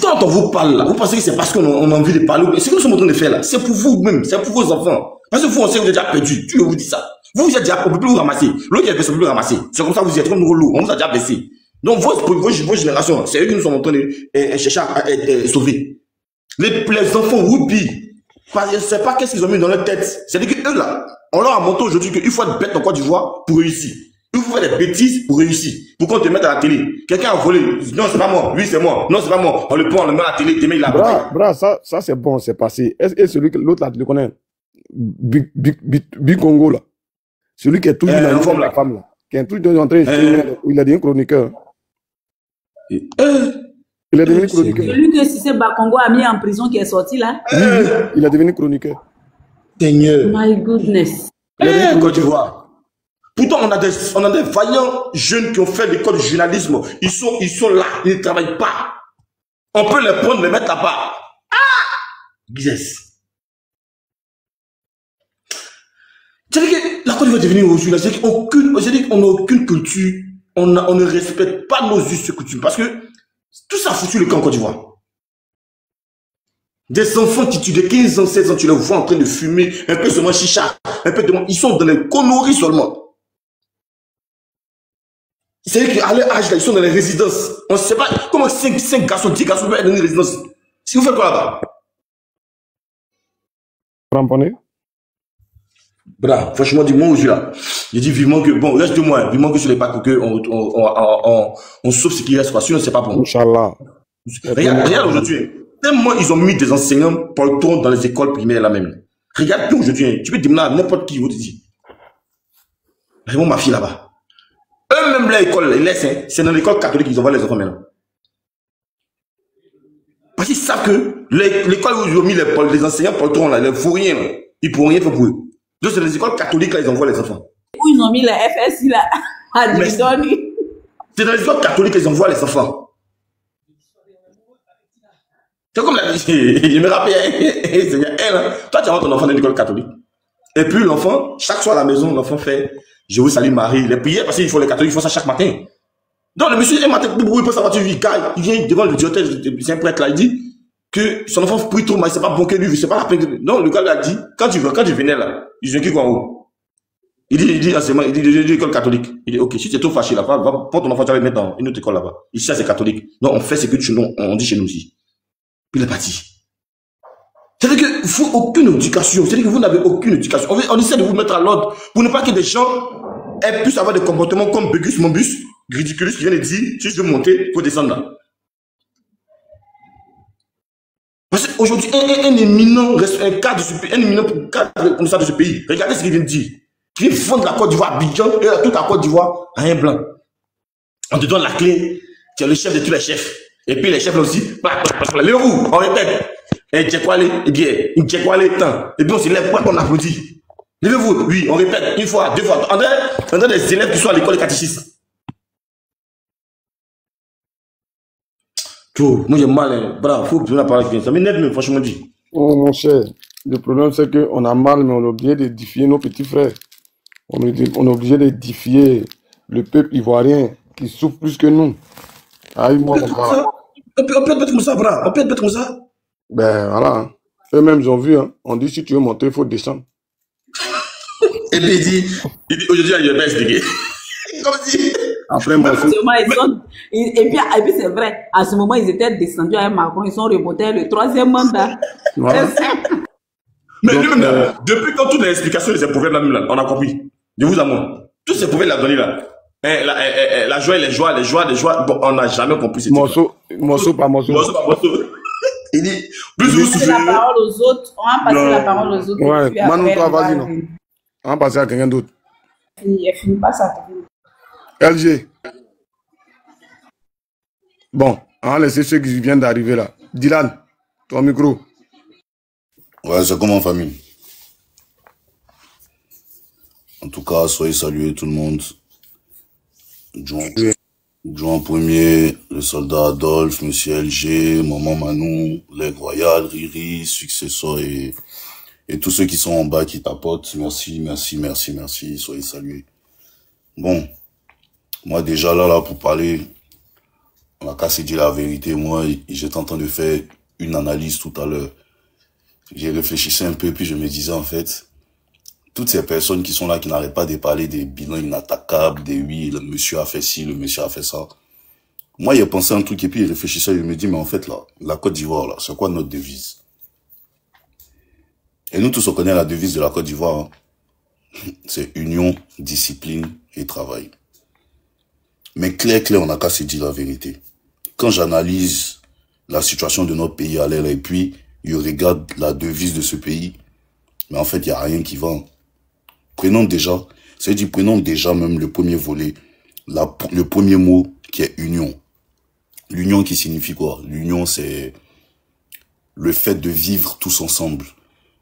quand on vous parle là, vous pensez que c'est parce qu'on a envie de parler. Ce que nous sommes en train de faire là, c'est pour vous-même, c'est pour vos enfants. Parce que vous, on sait que vous êtes déjà perdu. Tu vous dis ça. Vous êtes déjà, on peut plus vous ramasser. L'autre, il ne peut plus ramasser. C'est comme ça que vous êtes comme nous lourds. On vous a déjà baissé. Donc, vos générations, c'est eux qui nous sommes en train de chercher à sauver. Les enfants, whoopi. Je ne sais pas qu'est-ce qu'ils ont mis dans leur tête. C'est-à-dire qu'eux là, on leur a montré aujourd'hui qu'il faut être bête en Côte d'Ivoire pour réussir. Il faut faire des bêtises pour réussir. Pour qu'on te mette à la télé. Quelqu'un a volé. Non, c'est pas moi. Lui, c'est moi. Non, c'est pas moi. On le prend, on le met à la télé, il a Bra, ça c'est bon, c'est passé. Et celui que l'autre là, tu le connais? Big Congo là. Celui qui est toujours dans la femme là. Qui est toujours en train de il a dit un chroniqueur. Il est devenu chroniqueur. Celui que Cissé Bakongo a mis en prison qui est sorti là. Oui, il est devenu chroniqueur. Seigneur. My goodness. Côte d'Ivoire. Pourtant, on a des vaillants jeunes qui ont fait l'école de journalisme. Ils sont là, ils ne travaillent pas. On peut les prendre, les mettre là-bas. Yes. C'est-à-dire que la Côte d'Ivoire est devenue aujourd'hui, c'est-à-dire qu'on n'a aucune culture, on ne respecte pas nos us et coutumes. Parce que tout ça a foutu le camp en Côte d'Ivoire. Des enfants qui tuent de 15 ans, 16 ans, tu les vois en train de fumer, un peu seulement chicha, un peu de... Ils sont dans les conneries seulement. C'est-à-dire qu'à leur âge, là, ils sont dans les résidences. On ne sait pas comment 5 garçons, 10 garçons peuvent être dans une résidence. Si vous faites quoi là-bas? Ramponné? Bra, franchement, dis-moi où je suis là. J'ai dit vivement que, bon, reste 2 mois, vivement que sur les packs, on sauve ce qui reste, quoi. Sinon, c'est pas bon. Inch'Allah. Regarde aujourd'hui. Tellement ils ont mis des enseignants poltrons dans les écoles primaires là même. Regarde tout aujourd'hui. Tu peux demander à n'importe qui, vous te dire. Vraiment ma fille là-bas. Eux-mêmes, l'école, ils laissent, c'est dans l'école catholique qu'ils envoient les enfants maintenant. Parce qu'ils savent que l'école où ils ont mis les enseignants poltrons là, les fourriers là, ils ne pourront rien faire pour eux. Donc c'est dans les écoles catholiques là, ils envoient les enfants. Où ils ont mis la FSI là, à Didoni. C'est dans les écoles catholiques qu'ils envoient les enfants. C'est comme la je me rappelle, toi tu envoies ton enfant dans l'école catholique. Et puis l'enfant, chaque soir à la maison, l'enfant fait Je vous salue Marie, les prières, parce qu'ils font les catholiques, ils font ça chaque matin. Donc le monsieur, un matin, il prend sa voiture, il vient devant le diocèse, c'est un prêtre là, il dit que son enfant prie trop mal, c'est pas bon que lui, c'est pas la peine. Non, le gars lui a dit, quand tu venais là, ils ont qui quoi en haut. Il dit l'école catholique. Il dit, ok, si tu es trop fâché là-bas, prends ton enfant, tu vas le mettre dans une autre école là-bas. Ici, c'est catholique. Non, on fait ce que on dit chez nous aussi. Puis il est parti. C'est-à-dire qu'il ne faut aucune éducation. C'est-à-dire que vous n'avez aucune éducation. On essaie de vous mettre à l'ordre pour ne pas que des gens puissent avoir des comportements comme Bégus Mombus, Ridiculus, qui vient de dire, si je veux monter, il faut descendre là. Parce qu'aujourd'hui, un éminent cadre comme ça de ce pays, regardez ce qu'il vient de dire. Qui vient vendre la Côte d'Ivoire à Abidjan, et toute la Côte d'Ivoire à un blanc. On te donne la clé, tu es le chef de tous les chefs. Et puis les chefs là aussi, levez-vous, on répète. Et Tchekwale, tant. Et puis on se lève, on applaudit. Levez-vous, oui, on répète, une fois, 2 fois. On a des élèves qui sont à l'école de catéchisme. Moi j'ai mal, hein. Bravo, faut que tu parler avec ça. Mais net, mais franchement dit. Oh mon cher, le problème c'est qu'on a mal, mais on a oublié d'édifier nos petits frères. On est obligé d'édifier le peuple ivoirien qui souffre plus que nous. Aïe, moi, on peut être comme ça, bravo. On peut être comme ça. Ben voilà. Eux-mêmes ils ont vu, hein. On dit si tu veux monter, il faut descendre. Et puis il dit aujourd'hui, il va expliquer. Comme si. Après, moi, et puis c'est vrai, à ce moment, ils étaient descendus avec Macron, ils sont remontés le 3e mandat. Voilà. Mais lui-même, depuis quand toutes les explications de ces problèmes là, on a compris. De vous à moi. Tous ces problèmes là donnés là. La joie et les joies, bon, on n'a jamais compris ces morceau par morceau. Il dit, plus vous souffrez. La parole aux autres, on va passer la parole aux autres. Ouais, Manu, toi, vas-y, non. On va passer à quelqu'un d'autre. Il finit pas ça. LG. Bon, on va laisser ceux qui viennent d'arriver là. Dylan, ton micro. Ouais, c'est comme en famille. En tout cas, soyez salués tout le monde. John Premier, le soldat Adolphe, Monsieur LG, Maman Manou, l'Aigle Royal, Riri, Successor et tous ceux qui sont en bas qui tapotent. Merci, merci, merci, merci. Soyez salués. Bon, moi déjà là pour parler, on a qu'à se dire la vérité. Moi, j'étais en train de faire une analyse tout à l'heure. J'ai réfléchi un peu, puis je me disais en fait, toutes ces personnes qui sont là, qui n'arrêtent pas de parler des bilans inattaquables, des oui, le monsieur a fait ci, le monsieur a fait ça. Moi, j'ai pensé à un truc et puis je réfléchissais et je me dis, mais en fait là, la Côte d'Ivoire là, c'est quoi notre devise? Et nous tous on connaît la devise de la Côte d'Ivoire. Hein? C'est union, discipline et travail. Mais clair, on n'a qu'à se dire la vérité. Quand j'analyse la situation de notre pays à l'air et puis je regarde la devise de ce pays, mais en fait, il n'y a rien qui va. Prenons déjà même le premier volet, le premier mot qui est union. L'union qui signifie quoi? L'union, c'est le fait de vivre tous ensemble,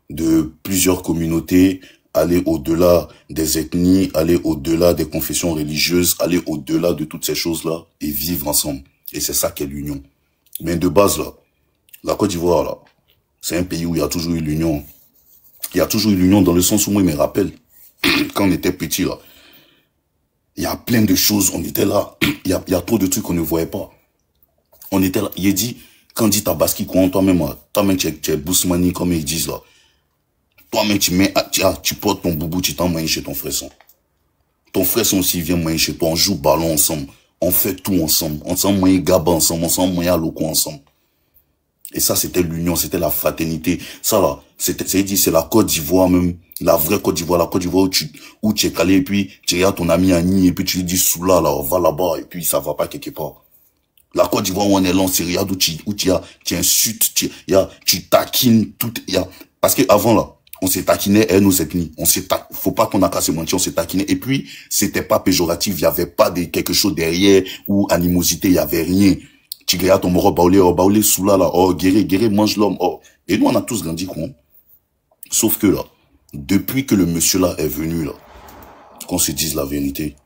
de plusieurs communautés, aller au-delà des ethnies, aller au-delà des confessions religieuses, aller au-delà de toutes ces choses-là et vivre ensemble. Et c'est ça qu'est l'union. Mais de base, là, la Côte d'Ivoire, là, c'est un pays où il y a toujours eu l'union. Il y a toujours eu l'union dans le sens où moi, je me rappelle, quand on était petit, là, il y a plein de choses, on était là, il y a trop de trucs qu'on ne voyait pas. On était là, il dit, quand dit Tabaski, toi-même, tu es Bousmani, comme ils disent là. Toi-même, tu portes ton boubou, tu t'emmènes chez ton frère son. Ton frère son aussi vient manger chez toi, on joue ballon ensemble, on fait tout ensemble, on s'emmène Gaba ensemble, on s'emmène à Loko ensemble. Et ça, c'était l'union, c'était la fraternité. Ça, là, c'est la Côte d'Ivoire même, la vraie Côte d'Ivoire, la Côte d'Ivoire où tu es calé, et puis tu regardes ton ami Annie, et puis tu lui dis, Soula, là, va là-bas, et puis ça va pas quelque part. La Côte d'Ivoire où on est là, c'est regarde où tu insultes, tu taquines, tout, parce que avant là, on s'est taquiné, nos ethnies. Faut pas qu'on a qu'à se mentir, on s'est taquiné. Et puis, c'était pas péjoratif, il y avait pas quelque chose derrière, ou animosité, il y avait rien. Tu regardes ton moro, baoulé, soula, là, oh, guéré, mange l'homme, oh. Et nous, on a tous grandi, quoi. Sauf que là, depuis que le monsieur là est venu, là, qu'on se dise la vérité,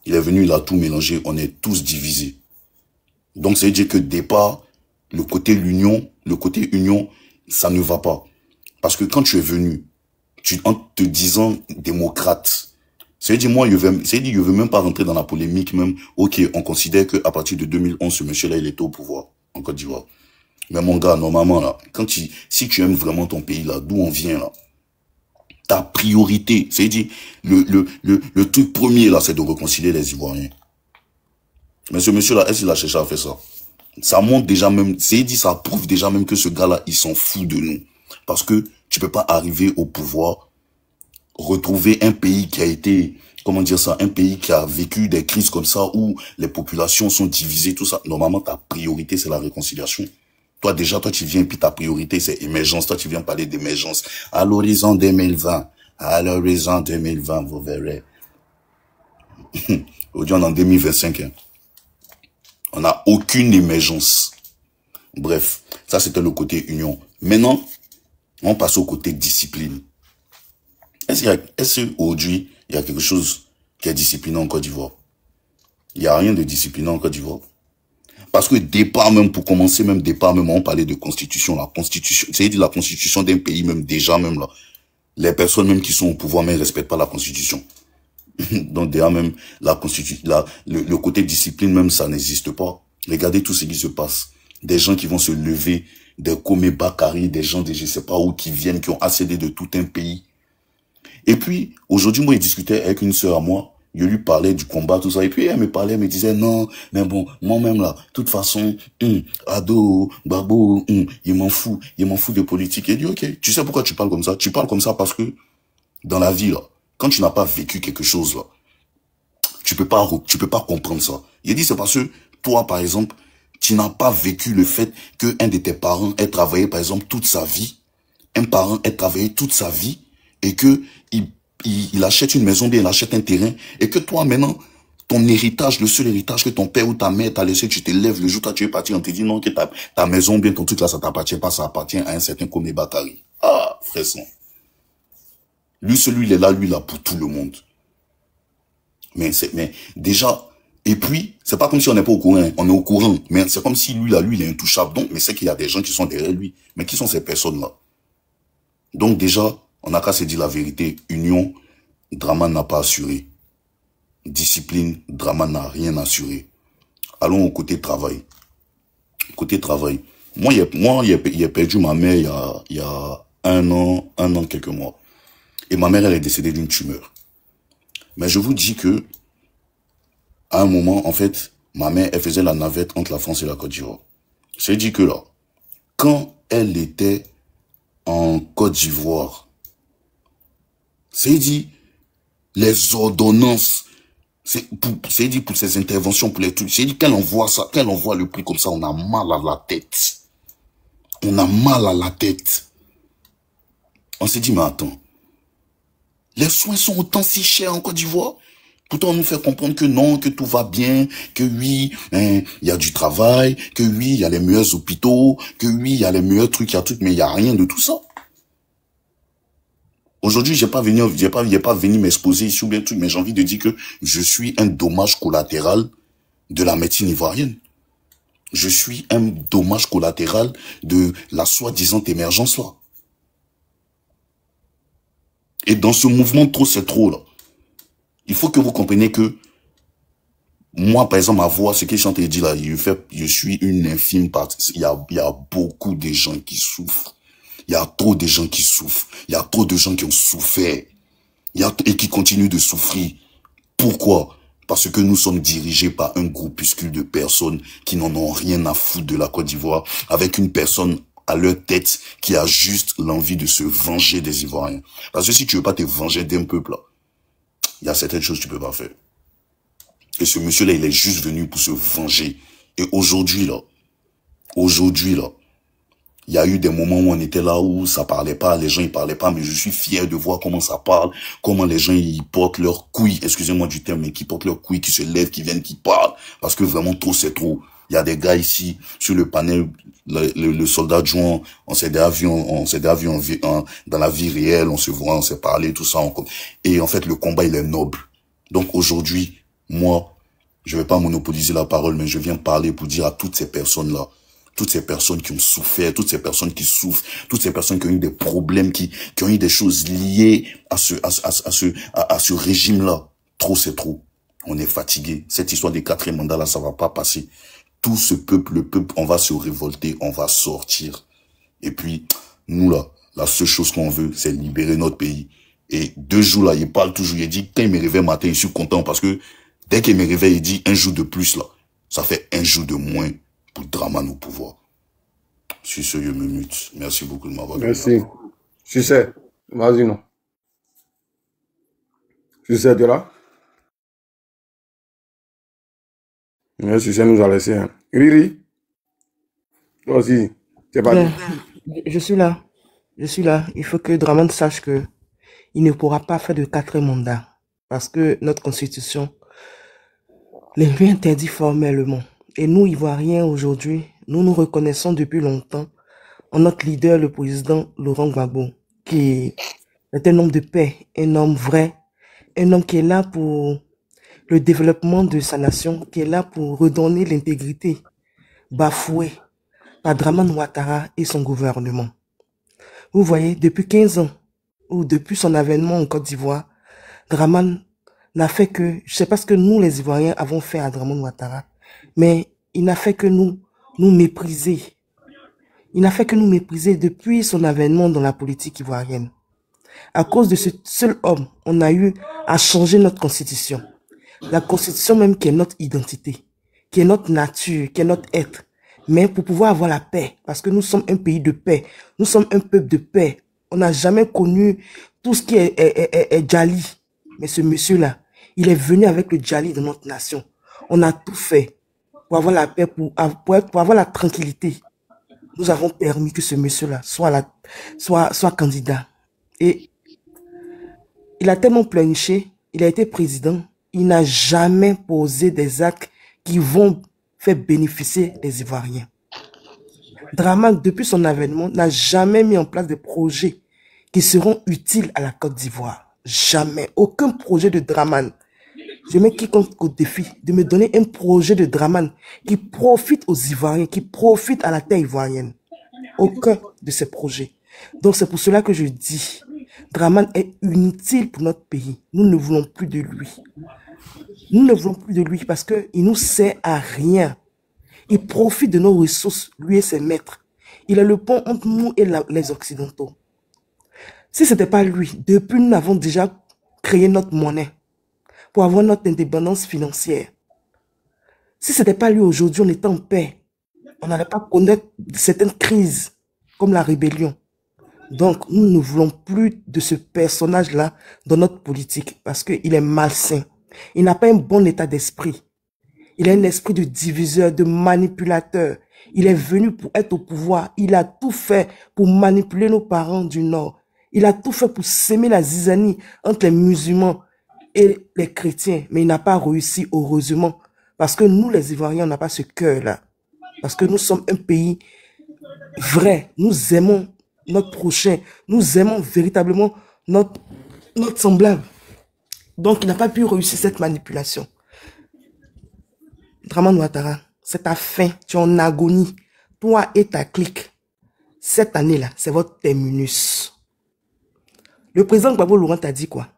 il est venu, il a tout mélangé, on est tous divisés. Donc, ça veut dire que départ, le côté union, ça ne va pas. Parce que quand tu es venu, en te disant démocrate, c'est-à-dire, moi, je veux même pas rentrer dans la polémique, même, ok, on considère que à partir de 2011, ce monsieur-là, il était au pouvoir, en Côte d'Ivoire. Mais mon gars, normalement, là, si tu aimes vraiment ton pays, là, d'où on vient, là, ta priorité, c'est-à-dire, le truc premier, là, c'est de réconcilier les Ivoiriens. Mais ce monsieur-là, est-ce qu'il a cherché à faire ça? Ça montre déjà même, c'est-à-dire, ça prouve déjà même que ce gars-là, il s'en fout de nous. Parce que tu peux pas arriver au pouvoir, retrouver un pays qui a été, comment dire ça, un pays qui a vécu des crises comme ça, où les populations sont divisées, tout ça. Normalement, ta priorité, c'est la réconciliation. Toi, déjà, tu viens, puis ta priorité, c'est émergence. Toi, tu viens parler d'émergence. À l'horizon 2020, vous verrez. Aujourd'hui, on est en 2025. Hein. On n'a aucune émergence. Bref, ça, c'était le côté union. Maintenant, on passe au côté discipline. Est-ce qu'aujourd'hui, il y a quelque chose qui est disciplinant en Côte d'Ivoire? Il n'y a rien de disciplinant en Côte d'Ivoire. Parce que départ même, pour commencer, on parlait de constitution. La constitution, c'est-à-dire la constitution d'un pays, même déjà, même là, les personnes même qui sont au pouvoir, même ne respectent pas la constitution. Donc déjà même, le côté discipline même, ça n'existe pas. Regardez tout ce qui se passe. Des gens qui vont se lever, des Komé Bakari, des gens de je sais pas où qui viennent, qui ont accédé de tout un pays. Et puis, aujourd'hui, moi, je discutais avec une sœur à moi, je lui parlais du combat, tout ça, et puis elle me parlait, elle me disait, non, mais bon, moi-même là, de toute façon, ado, babo, il m'en fout de politique. Et il dit, ok, tu sais pourquoi tu parles comme ça? Tu parles comme ça parce que, dans la vie, là, quand tu n'as pas vécu quelque chose, là, tu peux pas comprendre ça. Il dit, c'est parce que, toi, par exemple, tu n'as pas vécu le fait que un de tes parents ait travaillé, par exemple, toute sa vie, un parent ait travaillé toute sa vie, et que il achète une maison, bien il achète un terrain, et que toi maintenant, ton héritage, le seul héritage que ton père ou ta mère t'a laissé, tu te lèves le jour où tu es parti, on te dit non, que ta maison, bien ton truc là, ça t'appartient pas, ça appartient à un certain Komé Bakari. Ah, frère son. Lui, celui, il est là pour tout le monde. Mais déjà, et puis, c'est pas comme si on n'est pas au courant, on est au courant, mais c'est comme si lui, il est intouchable. Donc, mais c'est qu'il y a des gens qui sont derrière lui. Mais qui sont ces personnes-là? Donc, déjà, on n'a qu'à se dire la vérité. Union, Draman n'a pas assuré. Discipline, Draman n'a rien assuré. Allons au côté travail. Côté travail. Moi, il a perdu ma mère il y a un an, quelques mois. Et ma mère, elle est décédée d'une tumeur. Mais je vous dis que, à un moment, en fait, ma mère, elle faisait la navette entre la France et la Côte d'Ivoire. C'est dit que là, quand elle était en Côte d'Ivoire, c'est dit, les ordonnances, c'est dit pour ses interventions, pour les trucs, c'est dit qu'elle envoie ça, qu'elle envoie le prix comme ça, on a mal à la tête. On a mal à la tête. On s'est dit, mais attends, les soins sont autant si chers en Côte d'Ivoire. Pourtant, on nous fait comprendre que non, que tout va bien, que oui, il y a du travail, que oui, il y a les meilleurs hôpitaux, que oui, il y a les meilleurs trucs, il y a tout, mais il n'y a rien de tout ça. Aujourd'hui, j'ai pas venu m'exposer ici ou bien truc, mais j'ai envie de dire que je suis un dommage collatéral de la médecine ivoirienne. Je suis un dommage collatéral de la soi-disant émergence là. Et dans ce mouvement trop c'est trop là, il faut que vous compreniez que moi, par exemple, ma voix, ce que je suis en train de dire là, je suis une infime partie. Il y a beaucoup de gens qui souffrent. Il y a trop de gens qui souffrent. Il y a trop de gens qui ont souffert. Et qui continuent de souffrir. Pourquoi? Parce que nous sommes dirigés par un groupuscule de personnes qui n'en ont rien à foutre de la Côte d'Ivoire, avec une personne à leur tête qui a juste l'envie de se venger des Ivoiriens. Parce que si tu veux pas te venger d'un peuple là, il y a certaines choses que tu peux pas faire. Et ce monsieur-là, il est juste venu pour se venger. Et aujourd'hui, là, il y a eu des moments où on était là où ça parlait pas, les gens ils parlaient pas, mais je suis fier de voir comment ça parle, comment les gens ils portent leurs couilles, excusez-moi du terme, mais qui portent leurs couilles, qui se lèvent, qui viennent, qui parlent. Parce que vraiment trop c'est trop. Il y a des gars ici, sur le panel, le soldat adjoint, on s'est déjà vu dans la vie réelle, on se voit, on s'est parlé, tout ça. Et en fait, le combat, il est noble. Donc aujourd'hui, moi, je vais pas monopoliser la parole, mais je viens parler pour dire à toutes ces personnes-là, toutes ces personnes qui ont souffert, toutes ces personnes qui souffrent, toutes ces personnes qui ont eu des problèmes, qui ont eu des choses liées à ce régime-là. Trop, c'est trop. On est fatigué. Cette histoire des 4e mandats là, ça va pas passer. Tout ce peuple, le peuple, on va se révolter, on va sortir. Et puis, nous là, la seule chose qu'on veut, c'est libérer notre pays. Et 2 jours là, il parle toujours, il dit, quand il me réveille matin, je suis content parce que dès qu'il me réveille, il dit 1 jour de plus là. Ça fait 1 jour de moins pour Draman au pouvoir. Sur ce, je me mute. Merci beaucoup de m'avoir donné. Merci. Succès. Vas-y, non. Succès, tu es là? Merci, ça nous a laissé. Hein. Riri, toi aussi, t'es pas dit. Je suis là. Je suis là. Il faut que Draman sache que il ne pourra pas faire de 4e mandat. Parce que notre constitution les lui interdit formellement. Et nous, Ivoiriens, aujourd'hui, nous nous reconnaissons depuis longtemps en notre leader, le président Laurent Gbagbo, qui est un homme de paix, un homme vrai, un homme qui est là pour le développement de sa nation, qui est là pour redonner l'intégrité bafouée par Draman Ouattara et son gouvernement. Vous voyez, depuis 15 ans, ou depuis son avènement en Côte d'Ivoire, Draman n'a fait que, je sais pas ce que nous les Ivoiriens avons fait à Draman Ouattara, mais il n'a fait que nous mépriser. Il n'a fait que nous mépriser depuis son avènement dans la politique ivoirienne. À cause de ce seul homme, on a eu à changer notre constitution. La constitution même qui est notre identité, qui est notre nature, qui est notre être. Mais pour pouvoir avoir la paix, parce que nous sommes un pays de paix, nous sommes un peuple de paix. On n'a jamais connu tout ce qui est Djali. Mais ce monsieur-là, il est venu avec le Djali de notre nation. On a tout fait pour avoir la paix, pour avoir la tranquillité. Nous avons permis que ce monsieur-là soit candidat. Et il a tellement pleurniché, il a été président, il n'a jamais posé des actes qui vont faire bénéficier les Ivoiriens. Dramane, depuis son avènement, n'a jamais mis en place des projets qui seront utiles à la Côte d'Ivoire. Jamais. Aucun projet de Dramane. Je mets quiconque au défi de me donner un projet de Dramane qui profite aux Ivoiriens, qui profite à la terre ivoirienne. Aucun de ces projets. Donc c'est pour cela que je dis, Dramane est inutile pour notre pays. Nous ne voulons plus de lui. Nous ne voulons plus de lui parce qu'il nous sert à rien. Il profite de nos ressources, lui et ses maîtres. Il est le pont entre nous et les Occidentaux. Si ce n'était pas lui, depuis nous avons déjà créé notre monnaie pour avoir notre indépendance financière. Si ce n'était pas lui aujourd'hui, on était en paix. On n'allait pas connaître certaines crises comme la rébellion. Donc, nous ne voulons plus de ce personnage-là dans notre politique parce qu'il est malsain. Il n'a pas un bon état d'esprit. Il a un esprit de diviseur, de manipulateur. Il est venu pour être au pouvoir. Il a tout fait pour manipuler nos parents du Nord. Il a tout fait pour s'aimer la zizanie entre les musulmans et les chrétiens. Mais il n'a pas réussi, heureusement. Parce que nous, les Ivoiriens, on n'a pas ce cœur-là. Parce que nous sommes un pays vrai. Nous aimons notre prochain. Nous aimons véritablement notre semblable. Donc, il n'a pas pu réussir cette manipulation. Dramane Ouattara, c'est ta fin. Tu es en agonie. Toi et ta clique. Cette année-là, c'est votre terminus. Le président Gbagbo Laurent t'a dit quoi?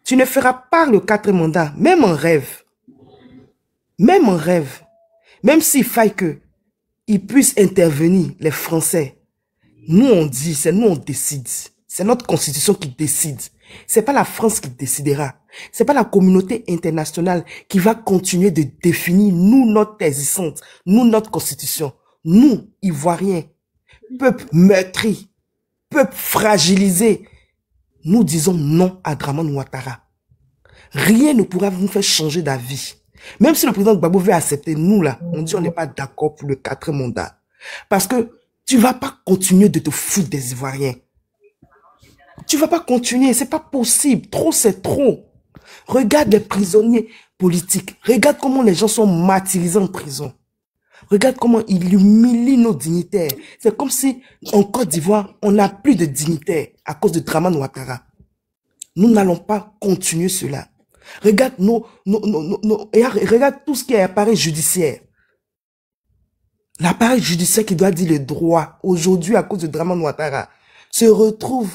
Tu ne feras pas le 4e mandat, même en rêve. Même en rêve. Même s'il faille qu'ils puissent intervenir, les Français. Nous, on dit, c'est nous, on décide. C'est notre constitution qui décide. C'est pas la France qui décidera. C'est pas la communauté internationale qui va continuer de définir, nous, notre existence, nous, notre constitution. Nous, Ivoiriens, peuple meurtri, peuple fragilisé, nous disons non à Dramane Ouattara. Rien ne pourra nous faire changer d'avis. Même si le président Gbagbo veut accepter, nous là, on dit on n'est pas d'accord pour le 4e mandat. Parce que tu vas pas continuer de te foutre des Ivoiriens. Tu vas pas continuer, c'est pas possible. Trop, c'est trop. Regarde les prisonniers politiques. Regarde comment les gens sont martyrisés en prison. Regarde comment ils humilient nos dignitaires. C'est comme si, en Côte d'Ivoire, on n'a plus de dignitaires à cause de Dramane Ouattara. Nous n'allons pas continuer cela. Regarde regarde tout ce qui est appareil judiciaire. L'appareil judiciaire qui doit dire le droit, aujourd'hui, à cause de Dramane Ouattara, se retrouve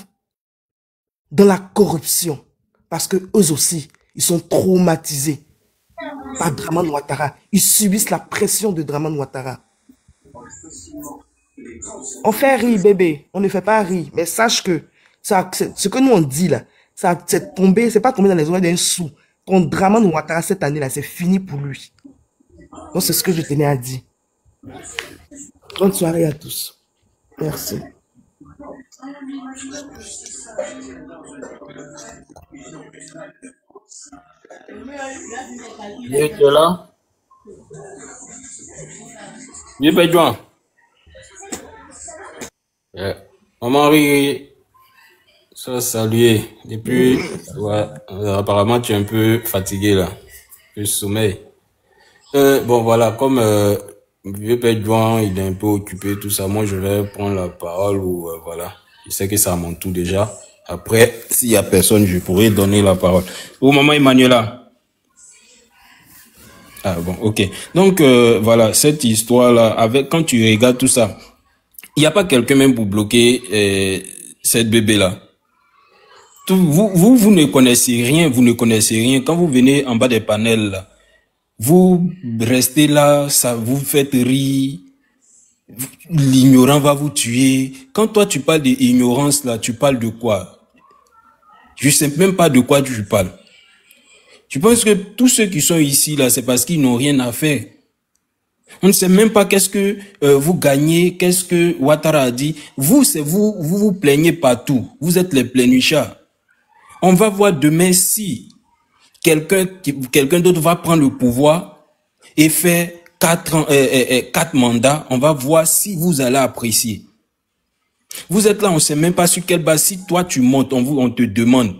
dans la corruption. Parce que eux aussi, ils sont traumatisés par Dramane Ouattara. Ils subissent la pression de Dramane Ouattara. On fait rire, bébé. On ne fait pas rire. Mais sache que ça, ce que nous on dit là, ça c'est tombé, c'est pas tombé dans les oreilles d'un sou. Contre Dramane Ouattara cette année là, c'est fini pour lui. Donc c'est ce que je tenais à dire. Bonne soirée à tous. Merci. Et tu es là? Viens, Pédouin. Maman Ri, ça saluer. Et puis, ouais, apparemment, tu es un peu fatigué là. Le sommeil. Bon, voilà, comme vieux Pédouin, il est un peu occupé, tout ça, moi, je vais prendre la parole ou voilà. Je sais que ça monte tout déjà. Après, s'il y a personne, je pourrais donner la parole. Oh, maman Emmanuela. Ah bon, ok. Donc, voilà, cette histoire-là, avec quand tu regardes tout ça, il n'y a pas quelqu'un même pour bloquer cette bébé-là. Vous ne connaissez rien, vous ne connaissez rien. Quand vous venez en bas des panels, là, vous restez là, ça vous faites rire. L'ignorant va vous tuer. Quand toi tu parles d'ignorance là, tu parles de quoi? Je sais même pas de quoi tu parles. Je pense que tous ceux qui sont ici là, c'est parce qu'ils n'ont rien à faire. On ne sait même pas qu'est-ce que vous gagnez, qu'est-ce que Ouattara a dit. Vous, c'est vous plaignez partout. Vous êtes les plaignards. On va voir demain si quelqu'un d'autre va prendre le pouvoir et faire 4 mandats, on va voir si vous allez apprécier. Vous êtes là, on ne sait même pas sur quelle base. Si toi tu montes, on te demande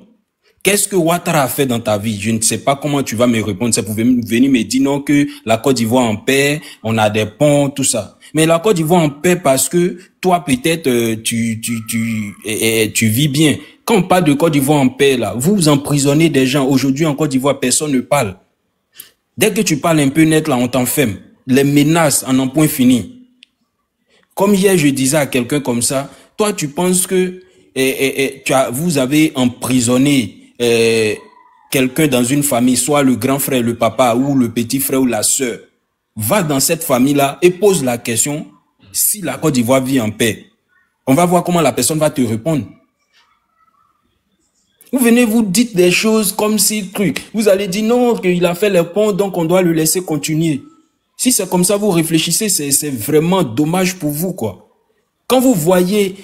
Qu'est-ce que Ouattara a fait dans ta vie? Je ne sais pas comment tu vas me répondre. Ça pouvait venir me dire non que la Côte d'Ivoire en paix, on a des ponts, tout ça. Mais la Côte d'Ivoire en paix parce que toi peut-être tu vis bien. Quand on parle de Côte d'Ivoire en paix là, vous emprisonnez des gens. Aujourd'hui en Côte d'Ivoire personne ne parle. Dès que tu parles un peu net là, on t'enferme. Les menaces en un point fini. Comme hier je disais à quelqu'un comme ça, toi tu penses que vous avez emprisonné quelqu'un dans une famille, soit le grand frère, le papa, ou le petit frère ou la sœur, va dans cette famille-là et pose la question si la Côte d'Ivoire vit en paix. On va voir comment la personne va te répondre. Vous venez, vous dites des choses comme si truc. Vous allez dire non, qu'il a fait les ponts, donc on doit le laisser continuer. Si c'est comme ça, vous réfléchissez, c'est vraiment dommage pour vous, quoi. Quand vous voyez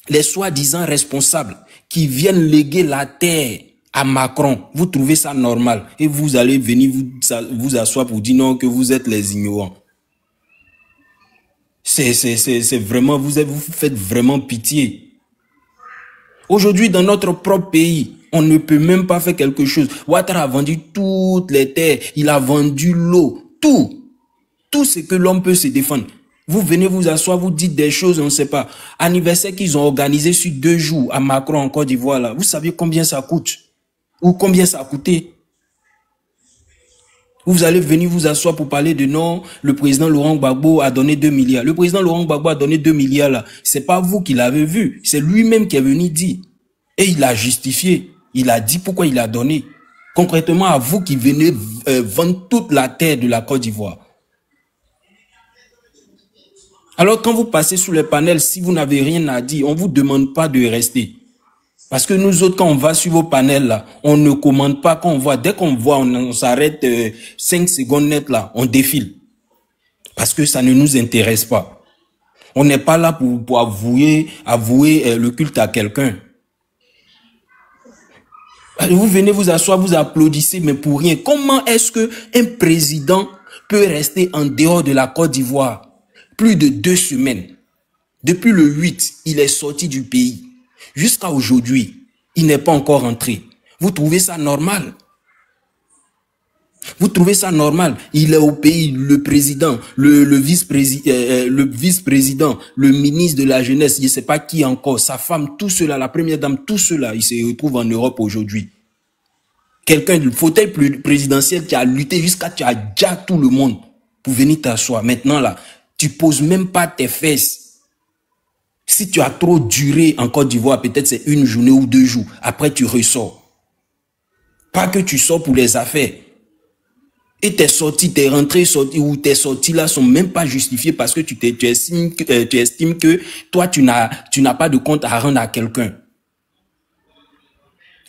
les soi-disant responsables qui viennent léguer la terre à Macron, vous trouvez ça normal et vous allez venir vous asseoir pour dire non que vous êtes les ignorants. C'est vraiment, vous faites vraiment pitié. Aujourd'hui, dans notre propre pays, on ne peut même pas faire quelque chose. Ouattara a vendu toutes les terres, il a vendu l'eau, tout ce que l'homme peut se défendre. Vous venez vous asseoir, vous dites des choses, on ne sait pas. Anniversaire qu'ils ont organisé sur 2 jours à Macron en Côte d'Ivoire, là. Vous savez combien ça coûte? Ou combien ça a coûté? Vous allez venir vous asseoir pour parler de non, le président Laurent Gbagbo a donné 2 milliards. Le président Laurent Gbagbo a donné 2 milliards là. C'est pas vous qui l'avez vu. C'est lui-même qui est venu dire. Et il a justifié. Il a dit pourquoi il a donné. Concrètement à vous qui venez vendre toute la terre de la Côte d'Ivoire. Alors, quand vous passez sous les panels, si vous n'avez rien à dire, on ne vous demande pas de rester. Parce que nous autres, quand on va sur vos panels, là, on ne commande pas quand on voit. Dès qu'on voit, on s'arrête 5 secondes net, là, on défile. Parce que ça ne nous intéresse pas. On n'est pas là pour avouer le culte à quelqu'un. Vous venez vous asseoir, vous applaudissez, mais pour rien. Comment est-ce qu'un président peut rester en dehors de la Côte d'Ivoire plus de 2 semaines? Depuis le 8, il est sorti du pays. Jusqu'à aujourd'hui, il n'est pas encore rentré. Vous trouvez ça normal? Vous trouvez ça normal? Il est au pays, le président, le vice-président, le ministre de la jeunesse, je ne sais pas qui encore, sa femme, tout cela, la première dame, tout cela, il se retrouve en Europe aujourd'hui. Quelqu'un du fauteuil présidentiel qui a lutté jusqu'à tu as déjà tout le monde pour venir t'asseoir. Maintenant là, tu poses même pas tes fesses. Si tu as trop duré en Côte d'Ivoire, peut-être c'est 1 journée ou 2 jours. Après, tu ressors. Pas que tu sors pour les affaires. Et tes sorties, tes rentrées sorties ou tes sorties là sont même pas justifiées parce que tu estimes que toi, tu n'as pas de compte à rendre à quelqu'un.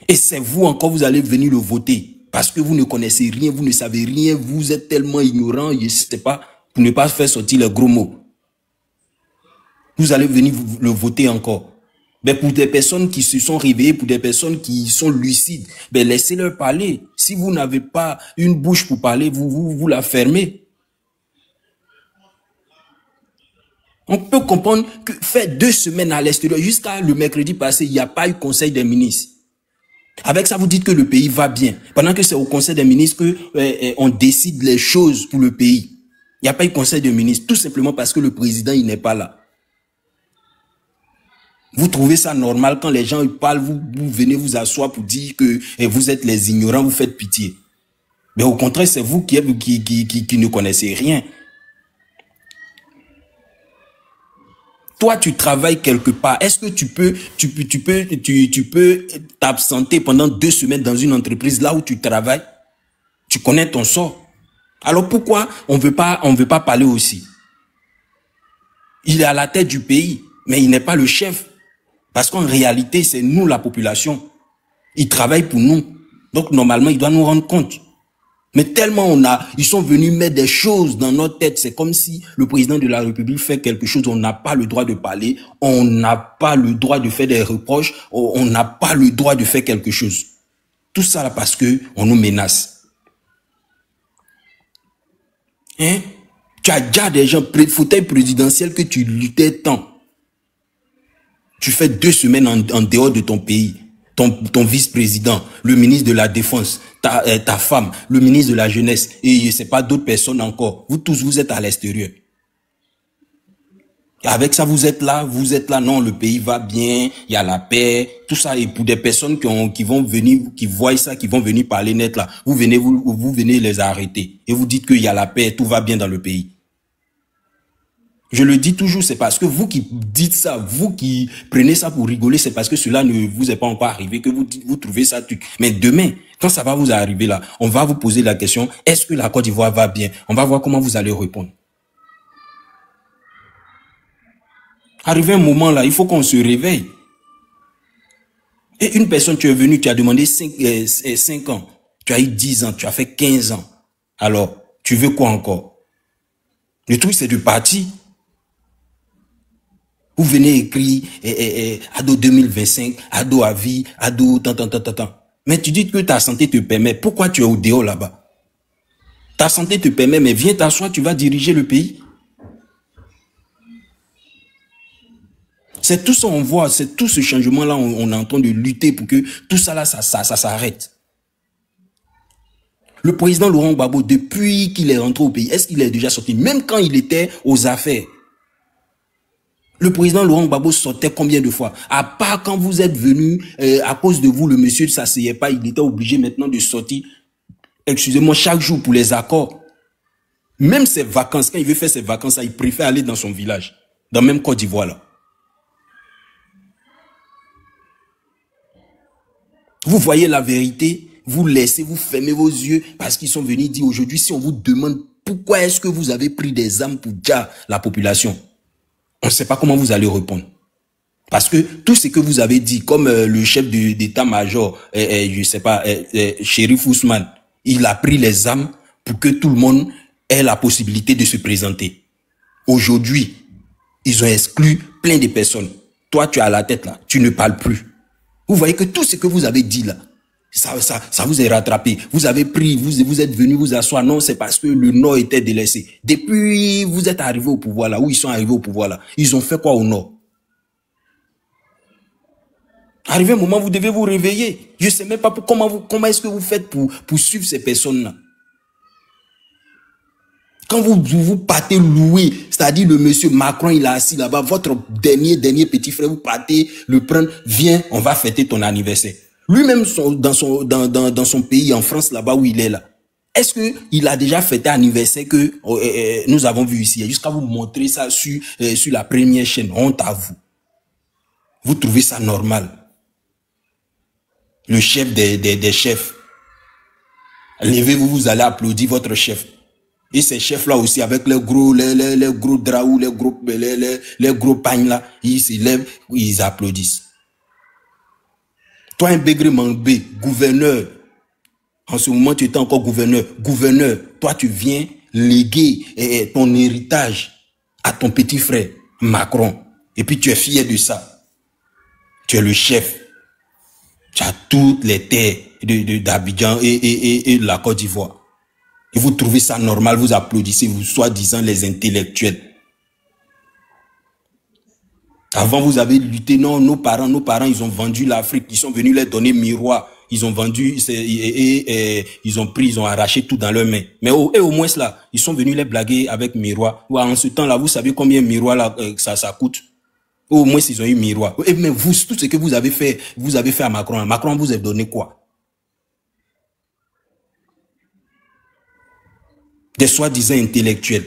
Et c'est vous encore, vous allez venir le voter. Parce que vous ne connaissez rien, vous ne savez rien, vous êtes tellement ignorant, je ne sais pas, pour ne pas faire sortir les gros mots. Vous allez venir le voter encore. Mais pour des personnes qui se sont réveillées, pour des personnes qui sont lucides, ben laissez-leur parler. Si vous n'avez pas une bouche pour parler, vous la fermez. On peut comprendre que faire 2 semaines à l'extérieur, jusqu'à le mercredi passé, il n'y a pas eu conseil des ministres. Avec ça, vous dites que le pays va bien. Pendant que c'est au conseil des ministres qu'on décide les choses pour le pays. Il n'y a pas eu conseil des ministres, tout simplement parce que le président, il n'est pas là. Vous trouvez ça normal quand les gens parlent, vous venez vous asseoir pour dire que vous êtes les ignorants, vous faites pitié. Mais au contraire, c'est vous qui ne connaissez rien. Toi, tu travailles quelque part. Est-ce que tu peux t'absenter pendant 2 semaines dans une entreprise là où tu travailles? Tu connais ton sort. Alors pourquoi on veut pas parler aussi? Il est à la tête du pays, mais il n'est pas le chef. Parce qu'en réalité, c'est nous la population. Il travaille pour nous. Donc normalement, il doit nous rendre compte. Mais tellement ils sont venus mettre des choses dans notre tête. C'est comme si le président de la République fait quelque chose. On n'a pas le droit de parler. On n'a pas le droit de faire des reproches. On n'a pas le droit de faire quelque chose. Tout ça là parce que on nous menace. Hein? Tu as déjà des gens, fauteuil présidentiel que tu luttais tant. Tu fais 2 semaines en dehors de ton pays. ton vice-président, le ministre de la Défense, ta femme, le ministre de la Jeunesse, et je sais pas d'autres personnes encore. Vous tous, vous êtes à l'extérieur. Avec ça, vous êtes là, non, le pays va bien, il y a la paix, tout ça. Et pour des personnes qui vont venir, qui voient ça, qui vont venir parler net là, vous venez les arrêter. Et vous dites qu'il y a la paix, tout va bien dans le pays. Je le dis toujours, c'est parce que vous qui dites ça, vous qui prenez ça pour rigoler, c'est parce que cela ne vous est pas encore arrivé, que vous trouvez ça truc. Mais demain, quand ça va vous arriver là, on va vous poser la question, est-ce que la Côte d'Ivoire va bien? On va voir comment vous allez répondre. Arrivé un moment là, il faut qu'on se réveille. Et une personne, tu es venu, tu as demandé 5 ans, tu as eu 10 ans, tu as fait 15 ans. Alors, tu veux quoi encore? Le truc, c'est de partir. Vous venez écrire ado 2025, ado à vie, ado tant. Mais tu dis que ta santé te permet. Pourquoi tu es au dehors là-bas? Ta santé te permet, mais viens t'asseoir, tu vas diriger le pays. C'est tout ça on voit, c'est tout ce changement-là, on est en train de lutter pour que tout ça là, ça s'arrête. Le président Laurent Gbagbo, depuis qu'il est rentré au pays, est-ce qu'il est déjà sorti? Même quand il était aux affaires, le président Laurent Gbagbo sortait combien de fois? À part quand vous êtes venu, à cause de vous, le monsieur ne s'asseyait pas, il était obligé maintenant de sortir, excusez-moi, chaque jour pour les accords. Même ses vacances, quand il veut faire ses vacances, il préfère aller dans son village, dans même Côte d'Ivoire là. Vous voyez la vérité, vous laissez, vous fermez vos yeux parce qu'ils sont venus dire aujourd'hui, si on vous demande pourquoi est-ce que vous avez pris des armes pour dire la population, on ne sait pas comment vous allez répondre. Parce que tout ce que vous avez dit, comme le chef d'état-major, je sais pas, Chérif Ousmane, il a pris les armes pour que tout le monde ait la possibilité de se présenter. Aujourd'hui, ils ont exclu plein de personnes. Toi, tu es à la tête là, tu ne parles plus. Vous voyez que tout ce que vous avez dit là, ça vous est rattrapé. Vous avez pris, vous êtes venu vous asseoir. Non, c'est parce que le Nord était délaissé. Depuis, vous êtes arrivé au pouvoir là, où ils sont arrivés au pouvoir là. Ils ont fait quoi au Nord? Arrivé un moment, vous devez vous réveiller. Je ne sais même pas comment est-ce que vous faites pour suivre ces personnes-là. Quand vous partez louer, c'est-à-dire le monsieur Macron, il est assis là-bas, votre dernier petit frère, vous partez le prendre, viens, on va fêter ton anniversaire. Lui-même, dans son pays, en France, là-bas où il est là, est-ce qu'il a déjà fêté anniversaire que nous avons vu ici? Jusqu'à vous montrer ça sur la première chaîne, honte à vous. Vous trouvez ça normal? Le chef des chefs. Levez-vous, vous allez applaudir votre chef. Et ces chefs-là aussi, avec les gros draous, les gros pagnes là, ils se lèvent, ils applaudissent. Toi, un Bégré Mambé, gouverneur, en ce moment, tu étais encore gouverneur. Gouverneur, toi, tu viens léguer ton héritage à ton petit frère, Macron. Et puis, tu es fier de ça. Tu es le chef. Tu as toutes les terres d'Abidjan et de la Côte d'Ivoire. Et vous trouvez ça normal, vous applaudissez, vous soi-disant les intellectuels. Avant, vous avez lutté, non, nos parents, ils ont vendu l'Afrique, ils sont venus leur donner miroir, ils ont vendu, ils ont pris, ils ont arraché tout dans leurs mains. Mais au moins là, ils sont venus les blaguer avec miroir. Ouais, en ce temps-là, vous savez combien miroir là, ça coûte? Au moins, ils ont eu miroir. Et mais vous, tout ce que vous avez fait à Macron. Macron vous a donné quoi? Des soi-disant intellectuels.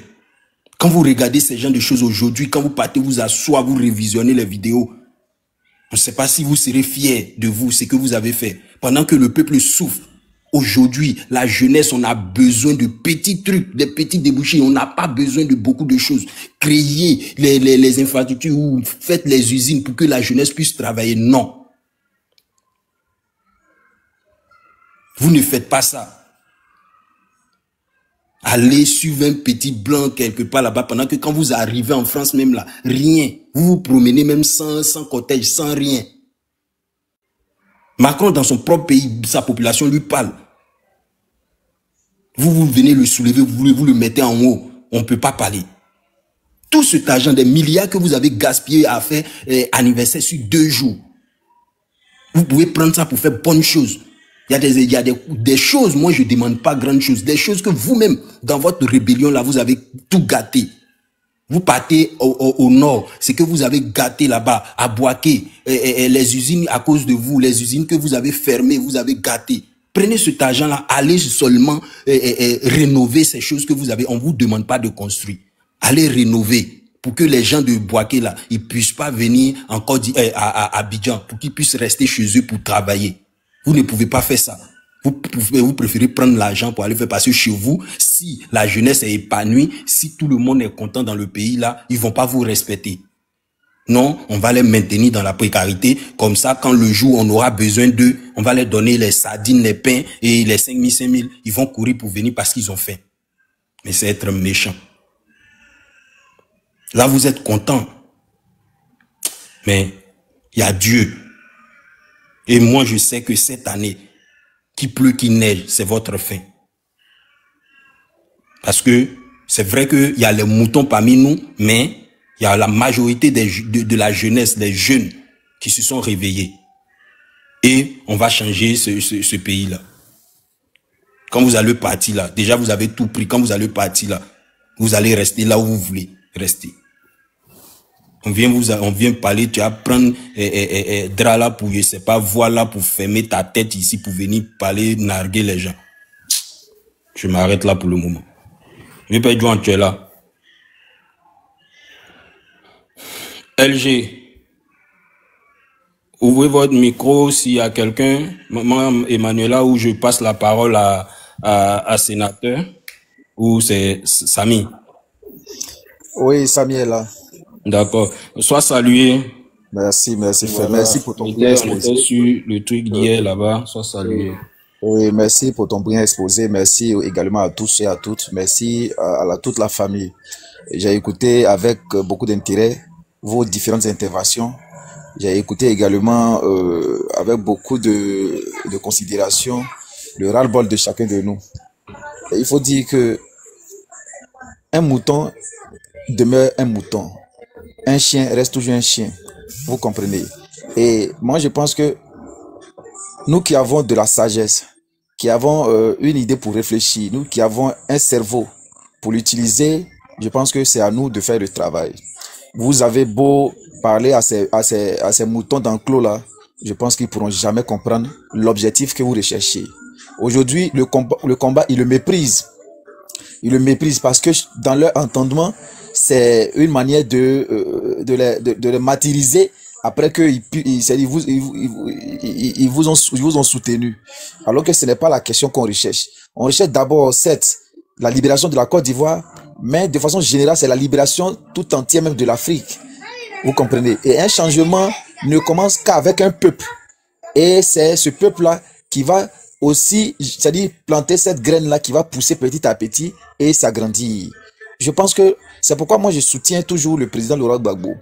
Quand vous regardez ces genres de choses aujourd'hui, quand vous partez vous asseoir, vous révisionnez les vidéos, on ne sait pas si vous serez fiers de vous, ce que vous avez fait. Pendant que le peuple souffre, aujourd'hui, la jeunesse, on a besoin de petits trucs, des petits débouchés. On n'a pas besoin de beaucoup de choses. Créez les infrastructures ou faites les usines pour que la jeunesse puisse travailler. Non. Vous ne faites pas ça. Allez suivre un petit blanc quelque part là-bas pendant que quand vous arrivez en France même là, rien. Vous vous promenez même sans cortège, sans rien. Macron dans son propre pays, sa population lui parle. Vous venez le soulever, vous le mettez en haut. On ne peut pas parler. Tout cet argent, des milliards que vous avez gaspillé à faire anniversaire sur 2 jours. Vous pouvez prendre ça pour faire bonne chose. Il y a des choses, moi je ne demande pas grandes choses, des choses que vous-même, dans votre rébellion là, vous avez tout gâté. Vous partez au nord, c'est que vous avez gâté là-bas, à Boaké, les usines à cause de vous, les usines que vous avez fermées, vous avez gâté. Prenez cet argent-là, allez seulement rénover ces choses que vous avez. On ne vous demande pas de construire. Allez rénover pour que les gens de Boaké là, ils puissent pas venir encore à Abidjan, pour qu'ils puissent rester chez eux pour travailler. Vous ne pouvez pas faire ça. Vous préférez prendre l'argent pour aller faire, parce que chez vous, si la jeunesse est épanouie, si tout le monde est content dans le pays là, ils vont pas vous respecter. Non, on va les maintenir dans la précarité. Comme ça, quand le jour où on aura besoin d'eux, on va leur donner les sardines, les pains et les 5 000, 5 000. Ils vont courir pour venir parce qu'ils ont faim. Mais c'est être méchant. Là, vous êtes content. Mais il y a Dieu. Et moi, je sais que cette année, qu'il pleut, qu'il neige, c'est votre fin. Parce que c'est vrai qu'il y a les moutons parmi nous, mais il y a la majorité de la jeunesse, des jeunes qui se sont réveillés. Et on va changer ce pays-là. Quand vous allez partir là, déjà vous avez tout pris. Quand vous allez partir là, vous allez rester là où vous voulez rester. On vient parler, tu vas prendre drap là pour, je sais pas, voile là pour fermer ta tête ici, pour venir parler, narguer les gens. Je m'arrête là pour le moment. Je vais pas être joué en tu es là. LG, ouvrez votre micro s'il y a quelqu'un. Maman Emmanuela, où je passe la parole à sénateur, ou c'est Samy. Oui, Samy est là. D'accord. Sois salué. Merci, merci, Voilà. merci pour ton On brillant était exposé. sur le truc d'hier là-bas. Sois salué. Oui, merci pour ton brillant exposé. Merci également à tous et à toutes. Merci à toute la famille. J'ai écouté avec beaucoup d'intérêt vos différentes interventions. J'ai écouté également avec beaucoup de considération le ras-le-bol de chacun de nous. Et il faut dire que un mouton demeure un mouton. Un chien reste toujours un chien. Vous comprenez? Et moi, je pense que nous qui avons de la sagesse, qui avons une idée pour réfléchir, nous qui avons un cerveau pour l'utiliser, je pense que c'est à nous de faire le travail. Vous avez beau parler à ces moutons d'enclos là, je pense qu'ils ne pourront jamais comprendre l'objectif que vous recherchez. Aujourd'hui, le combat, ils le méprisent. Ils le méprisent parce que dans leur entendement, c'est une manière de les martyriser après qu'ils vous ont soutenu. Alors que ce n'est pas la question qu'on recherche. On recherche d'abord la libération de la Côte d'Ivoire, mais de façon générale, c'est la libération tout entière même de l'Afrique. Vous comprenez? Et un changement ne commence qu'avec un peuple. Et c'est ce peuple-là qui va aussi, c'est-à-dire planter cette graine-là qui va pousser petit à petit et s'agrandir. Je pense que c'est pourquoi moi je soutiens toujours le président Laurent Gbagbo.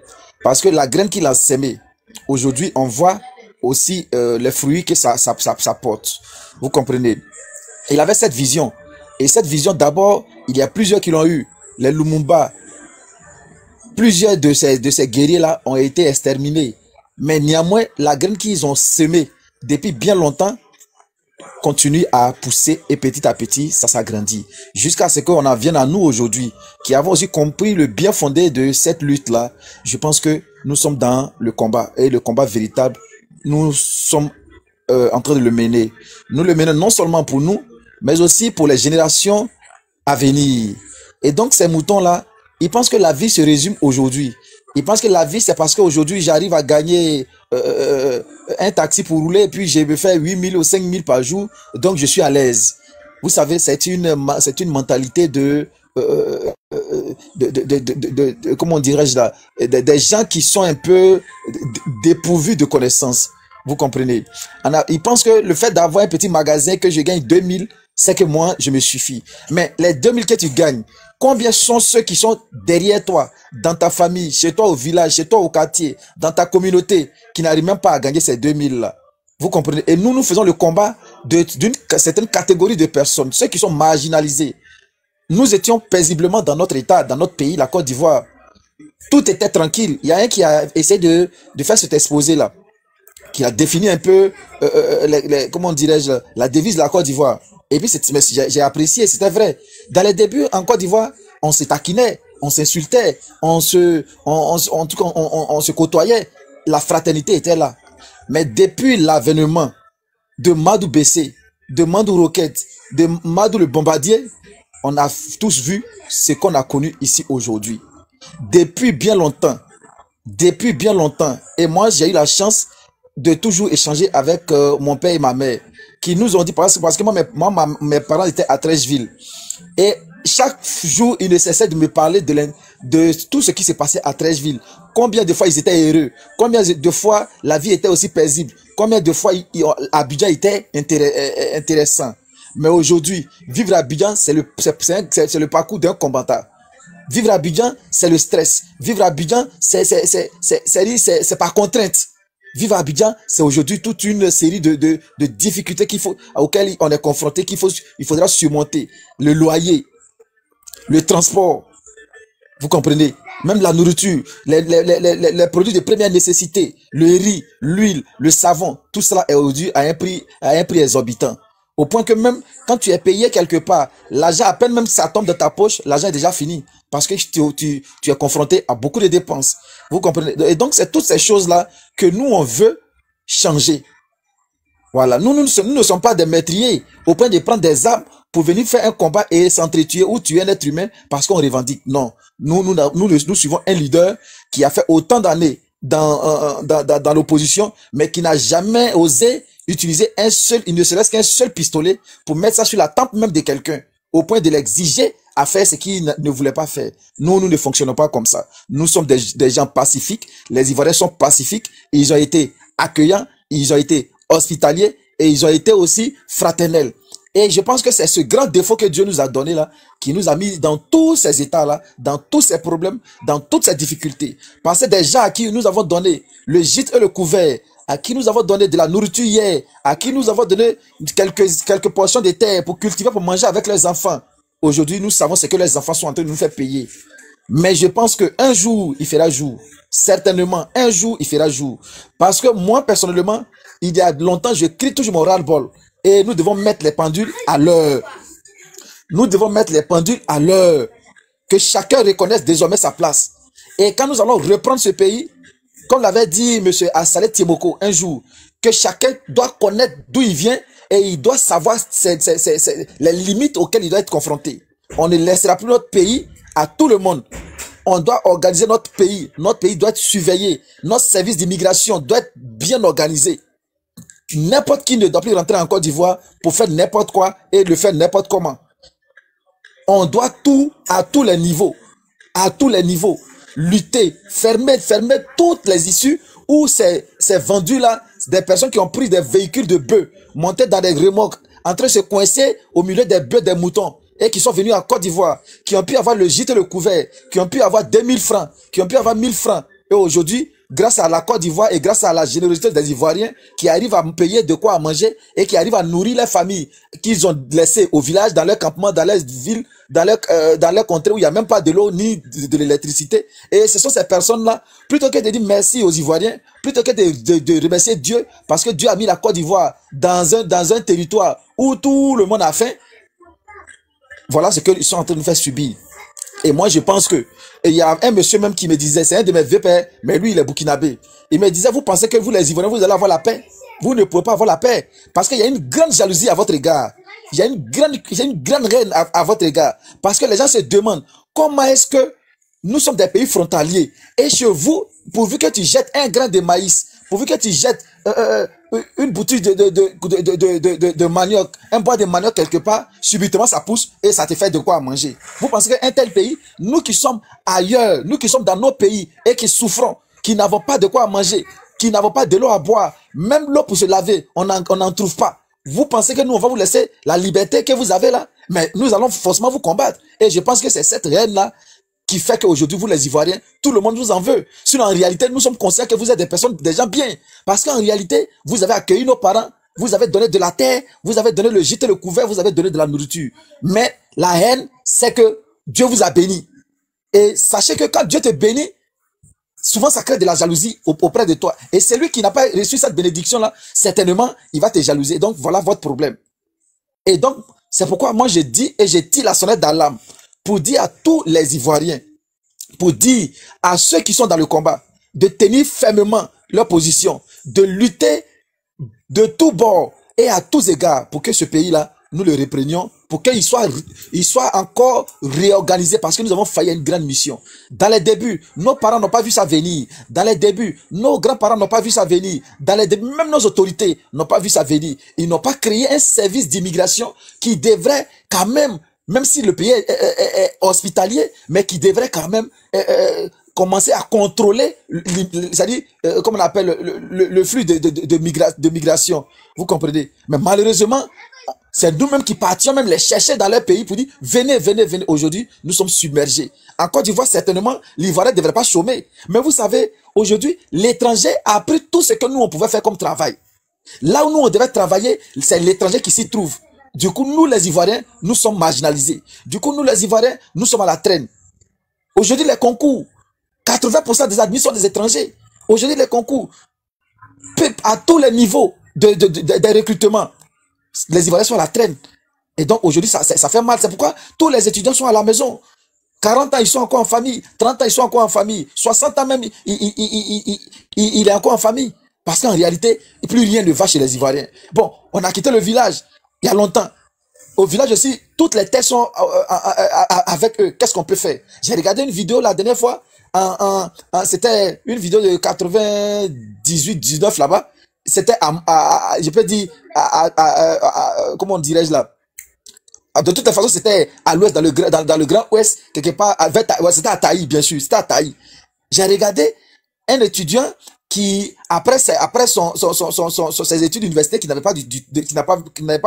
Parce que la graine qu'il a sémée, aujourd'hui on voit aussi les fruits que ça porte. Vous comprenez? Il avait cette vision. Et cette vision, d'abord, il y a plusieurs qui l'ont eu. Les Lumumba, plusieurs de ces guerriers-là ont été exterminés. Mais néanmoins, la graine qu'ils ont semée depuis bien longtemps continue à pousser et petit à petit, ça s'agrandit. Jusqu'à ce qu'on en vienne à nous aujourd'hui, qui avons aussi compris le bien fondé de cette lutte-là. Je pense que nous sommes dans le combat. Et le combat véritable, nous sommes en train de le mener. Nous le menons non seulement pour nous, mais aussi pour les générations à venir. Et donc ces moutons-là, ils pensent que la vie se résume aujourd'hui. Ils pensent que la vie, c'est parce qu'aujourd'hui, j'arrive à gagner un taxi pour rouler et puis je me fais 8 000 ou 5 000 par jour, donc je suis à l'aise. Vous savez, c'est une mentalité comment dirais-je là, des gens qui sont un peu dépourvus de connaissances. Vous comprenez? Ils pensent que le fait d'avoir un petit magasin, que je gagne 2000, c'est que moi, je me suffis. Mais les 2000 que tu gagnes, combien sont ceux qui sont derrière toi, dans ta famille, chez toi au village, chez toi au quartier, dans ta communauté, qui n'arrivent même pas à gagner ces 2000 là? Vous comprenez? Et nous faisons le combat d'une certaine catégorie de personnes, ceux qui sont marginalisés. Nous étions paisiblement dans notre état, dans notre pays, la Côte d'Ivoire. Tout était tranquille. Il y a un qui a essayé de faire cet exposé là. qui a défini un peu, comment dirais-je, la devise de la Côte d'Ivoire. Et puis, j'ai apprécié, c'était vrai. Dans les débuts, en Côte d'Ivoire, on se taquinait, on s'insultait, en tout cas, on se côtoyait. La fraternité était là. Mais depuis l'avènement de Madou Bessé, de Madou Roquette, de Madou le Bombardier, on a tous vu ce qu'on a connu ici aujourd'hui. Depuis bien longtemps. Depuis bien longtemps. Et moi, j'ai eu la chance de toujours échanger avec mon père et ma mère, qui nous ont dit, parce que mes parents étaient à Trècheville. Et chaque jour, ils ne cessaient de me parler de tout ce qui s'est passé à Trècheville. Combien de fois ils étaient heureux. Combien de fois la vie était aussi paisible. Combien de fois Abidjan était intéressant. Mais aujourd'hui, vivre à Abidjan, c'est le parcours d'un combattant. Vivre à Abidjan, c'est le stress. Vivre à Abidjan, c'est par contrainte. Vivre à Abidjan, c'est aujourd'hui toute une série de difficultés auxquelles on est confronté, il faudra surmonter. Le loyer, le transport, vous comprenez? Même la nourriture, les produits de première nécessité, le riz, l'huile, le savon, tout cela est aujourd'hui à un prix exorbitant. Au point que même quand tu es payé quelque part, l'argent, à peine même si ça tombe de ta poche, l'argent est déjà fini. Parce que tu es confronté à beaucoup de dépenses. Vous comprenez? Et donc, c'est toutes ces choses-là que nous, on veut changer. Voilà. Nous ne sommes pas des meurtriers au point de prendre des armes pour venir faire un combat et s'entretuer ou tuer un être humain parce qu'on revendique. Non. Nous suivons un leader qui a fait autant d'années dans l'opposition, mais qui n'a jamais osé utiliser il ne serait-ce qu'un seul pistolet pour mettre ça sur la tempe même de quelqu'un, au point de l'exiger à faire ce qu'il ne voulait pas faire. Nous ne fonctionnons pas comme ça. Nous sommes des gens pacifiques. Les Ivoiriens sont pacifiques. Ils ont été accueillants, ils ont été hospitaliers et ils ont été aussi fraternels. Et je pense que c'est ce grand défaut que Dieu nous a donné là, qui nous a mis dans tous ces états-là, dans tous ces problèmes, dans toutes ces difficultés. Parce que des gens à qui nous avons donné le gîte et le couvert, à qui nous avons donné de la nourriture hier, à qui nous avons donné quelques portions de terre pour cultiver, pour manger avec leurs enfants. Aujourd'hui, nous savons ce que les enfants sont en train de nous faire payer. Mais je pense qu'un jour, il fera jour. Certainement, un jour, il fera jour. Parce que moi, personnellement, il y a longtemps, je crie toujours mon ras-le-bol. Et nous devons mettre les pendules à l'heure. Nous devons mettre les pendules à l'heure. Que chacun reconnaisse désormais sa place. Et quand nous allons reprendre ce pays, comme l'avait dit M. Assalé Tiemoko un jour, que chacun doit connaître d'où il vient et il doit savoir les limites auxquelles il doit être confronté. On ne laissera plus notre pays à tout le monde. On doit organiser notre pays. Notre pays doit être surveillé. Notre service d'immigration doit être bien organisé. N'importe qui ne doit plus rentrer en Côte d'Ivoire pour faire n'importe quoi et le faire n'importe comment. On doit tout, à tous les niveaux, lutter, fermer toutes les issues où c'est vendu là, des personnes qui ont pris des véhicules de bœufs, montés dans des remorques, en train de se coincer au milieu des bœufs, des moutons, et qui sont venus en Côte d'Ivoire, qui ont pu avoir le gîte et le couvert, qui ont pu avoir 2000 francs, qui ont pu avoir 1000 francs. Et aujourd'hui, grâce à la Côte d'Ivoire et grâce à la générosité des Ivoiriens qui arrivent à payer de quoi à manger et qui arrivent à nourrir les familles qu'ils ont laissées au village, dans leur campement, dans les villes, dans leur contrée où il n'y a même pas de l'eau ni de l'électricité. Et ce sont ces personnes-là, plutôt que de dire merci aux Ivoiriens, plutôt que de remercier Dieu, parce que Dieu a mis la Côte d'Ivoire dans un territoire où tout le monde a faim, voilà ce qu'ils sont en train de nous faire subir. Et moi, je pense que, et il y a un monsieur même qui me disait, c'est un de mes vieux pères, mais lui, il est burkinabé. Il me disait, vous pensez que vous, les Ivoiriens, vous allez avoir la paix? Vous ne pouvez pas avoir la paix. Parce qu'il y a une grande jalousie à votre égard. Il y a une grande haine à votre égard. Parce que les gens se demandent, comment est-ce que nous sommes des pays frontaliers? Et chez vous, pourvu que tu jettes un grain de maïs, pourvu que tu jettes une boutique de manioc, un bois de manioc quelque part, subitement ça pousse et ça te fait de quoi à manger. Vous pensez qu'un tel pays, nous qui sommes ailleurs, nous qui sommes dans nos pays et qui souffrons, qui n'avons pas de quoi à manger, qui n'avons pas de l'eau à boire, même l'eau pour se laver, on n'en trouve pas. Vous pensez que nous, on va vous laisser la liberté que vous avez là? Mais nous allons forcément vous combattre. Et je pense que c'est cette haine-là qui fait qu'aujourd'hui, vous les Ivoiriens, tout le monde vous en veut. Sinon, en réalité, nous sommes conscients que vous êtes des gens bien. Parce qu'en réalité, vous avez accueilli nos parents, vous avez donné de la terre, vous avez donné le gîte et le couvert, vous avez donné de la nourriture. Mais la haine, c'est que Dieu vous a béni. Et sachez que quand Dieu te bénit, Souvent, ça crée de la jalousie auprès de toi. Et celui qui n'a pas reçu cette bénédiction-là, certainement, il va te jalouser. Donc, voilà votre problème. Et donc, c'est pourquoi moi, je dis et je tire la sonnette d'alarme pour dire à tous les Ivoiriens, pour dire à ceux qui sont dans le combat, de tenir fermement leur position, de lutter de tous bords et à tous égards pour que ce pays-là, nous le reprenions, pour qu'il soit encore réorganisé, parce que nous avons failli à une grande mission. Dans les débuts, nos parents n'ont pas vu ça venir. Dans les débuts, nos grands-parents n'ont pas vu ça venir. Dans les débuts, même nos autorités n'ont pas vu ça venir. Ils n'ont pas créé un service d'immigration qui devrait quand même si le pays est hospitalier, mais qui devrait quand même commencer à contrôler, c'est-à-dire, comment on appelle, le flux de migration. Vous comprenez? Mais malheureusement, c'est nous-mêmes qui partions même les chercher dans leur pays pour dire, venez, venez, venez. Aujourd'hui, nous sommes submergés. En Côte d'Ivoire, certainement, l'Ivoirien ne devrait pas chômer. Mais vous savez, aujourd'hui, l'étranger a appris tout ce que nous, on pouvait faire comme travail. Là où nous, on devait travailler, c'est l'étranger qui s'y trouve. Du coup, nous, les Ivoiriens, nous sommes marginalisés. Du coup, nous, les Ivoiriens, nous sommes à la traîne. Aujourd'hui, les concours, 80% des admis sont des étrangers. Aujourd'hui, les concours, à tous les niveaux des recrutements, les Ivoiriens sont à la traîne. Et donc, aujourd'hui, ça fait mal. C'est pourquoi tous les étudiants sont à la maison. 40 ans, ils sont encore en famille. 30 ans, ils sont encore en famille. 60 ans même, il est encore en famille. Parce qu'en réalité, plus rien ne va chez les Ivoiriens. Bon, on a quitté le village il y a longtemps. Au village aussi, toutes les terres sont avec eux. Qu'est-ce qu'on peut faire? J'ai regardé une vidéo la dernière fois. C'était une vidéo de 98-19 là-bas. C'était je peux dire, comment dirais-je là? De toute façon, c'était à l'ouest, dans le Grand Ouest, quelque part, c'était à Taï, bien sûr, c'était à Taï. J'ai regardé un étudiant qui, après ses études d'université, qui n'avait pas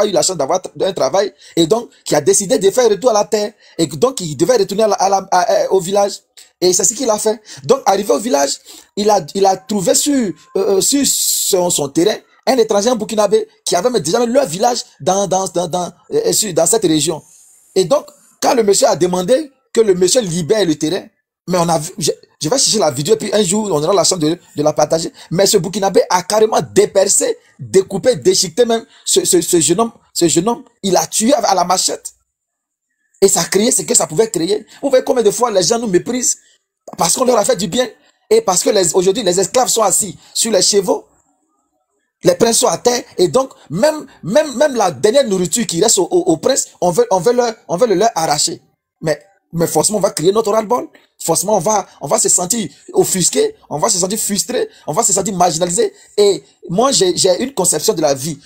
eu la chance d'avoir un travail, et donc, qui a décidé de faire retour à la terre, et donc, il devait retourner au village. Et c'est ce qu'il a fait. Donc, arrivé au village, il a trouvé sur son terrain, un étranger, un Burkinabé, qui avait déjà leur village dans cette région. Et donc, quand le monsieur a demandé que le monsieur libère le terrain, mais on a vu, je vais chercher la vidéo, et puis un jour, on aura la chance de la partager. Mais ce Burkinabé a carrément dépercé, découpé, déchiqueté même ce jeune homme. Il a tué à la machette. Et ça a créé ce que ça pouvait créer. Vous voyez combien de fois les gens nous méprisent parce qu'on leur a fait du bien. Et parce que aujourd'hui, les esclaves sont assis sur les chevaux. Les princes sont à terre. Et donc, même la dernière nourriture qui reste aux princes, on veut le leur arracher. Mais forcément, on va crier notre ras-le-bol. Forcément, on va se sentir offusqué, on va se sentir frustré, on va se sentir marginalisé. Et moi, j'ai une conception de la vie.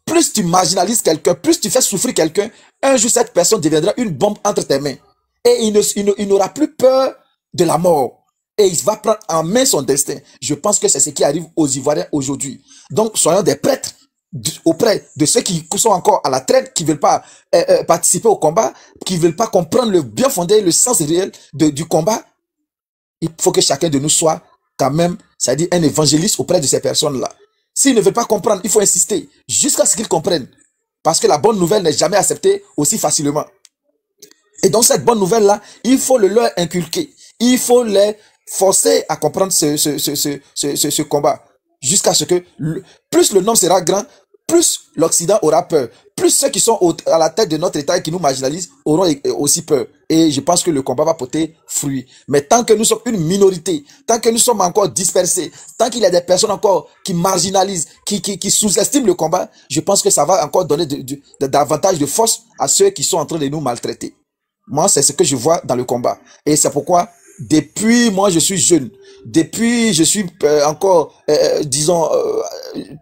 Plus tu marginalises quelqu'un, plus tu fais souffrir quelqu'un, un jour cette personne deviendra une bombe entre tes mains. Et il n'aura plus peur de la mort. Et il va prendre en main son destin. Je pense que c'est ce qui arrive aux Ivoiriens aujourd'hui. Donc, soyons des prêtres auprès de ceux qui sont encore à la traîne, qui ne veulent pas participer au combat, qui ne veulent pas comprendre le bien fondé, le sens réel du combat. Il faut que chacun de nous soit quand même, c'est-à-dire un évangéliste auprès de ces personnes-là. S'ils ne veulent pas comprendre, il faut insister jusqu'à ce qu'ils comprennent. Parce que la bonne nouvelle n'est jamais acceptée aussi facilement. Et donc cette bonne nouvelle-là, il faut le leur inculquer. Il faut les forcer à comprendre ce combat. Jusqu'à ce que, plus le nombre sera grand, plus l'Occident aura peur. Plus ceux qui sont à la tête de notre État et qui nous marginalisent auront aussi peur. Et je pense que le combat va porter fruit. Mais tant que nous sommes une minorité, tant que nous sommes encore dispersés, tant qu'il y a des personnes encore qui marginalisent, qui sous-estiment le combat, je pense que ça va encore donner davantage de force à ceux qui sont en train de nous maltraiter. Moi, c'est ce que je vois dans le combat. Et c'est pourquoi, depuis moi, je suis jeune. Depuis, je suis encore, disons,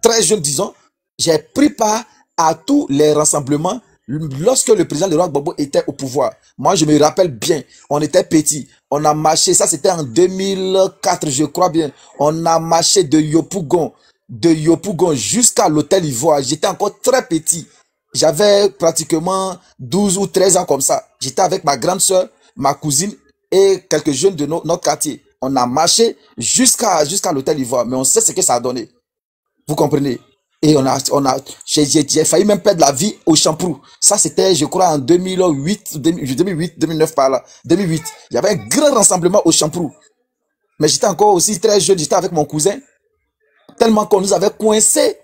très jeune, disons, j'ai pris part à tous les rassemblements lorsque le président Laurent Gbagbo était au pouvoir. Moi, je me rappelle bien, on était petits, on a marché, ça c'était en 2004, je crois bien, on a marché de Yopougon jusqu'à l'hôtel Ivoire. J'étais encore très petit, j'avais pratiquement 12 ou 13 ans comme ça. J'étais avec ma grande sœur, ma cousine et quelques jeunes de notre quartier. On a marché jusqu'à l'hôtel Ivoire, mais on sait ce que ça a donné. Vous comprenez? Et j'ai failli même perdre la vie au Champrou. Ça, c'était, je crois, en 2008, 2009 par là. 2008. Il y avait un grand rassemblement au Champrou. Mais j'étais encore aussi très jeune, j'étais avec mon cousin. Tellement qu'on nous avait coincés,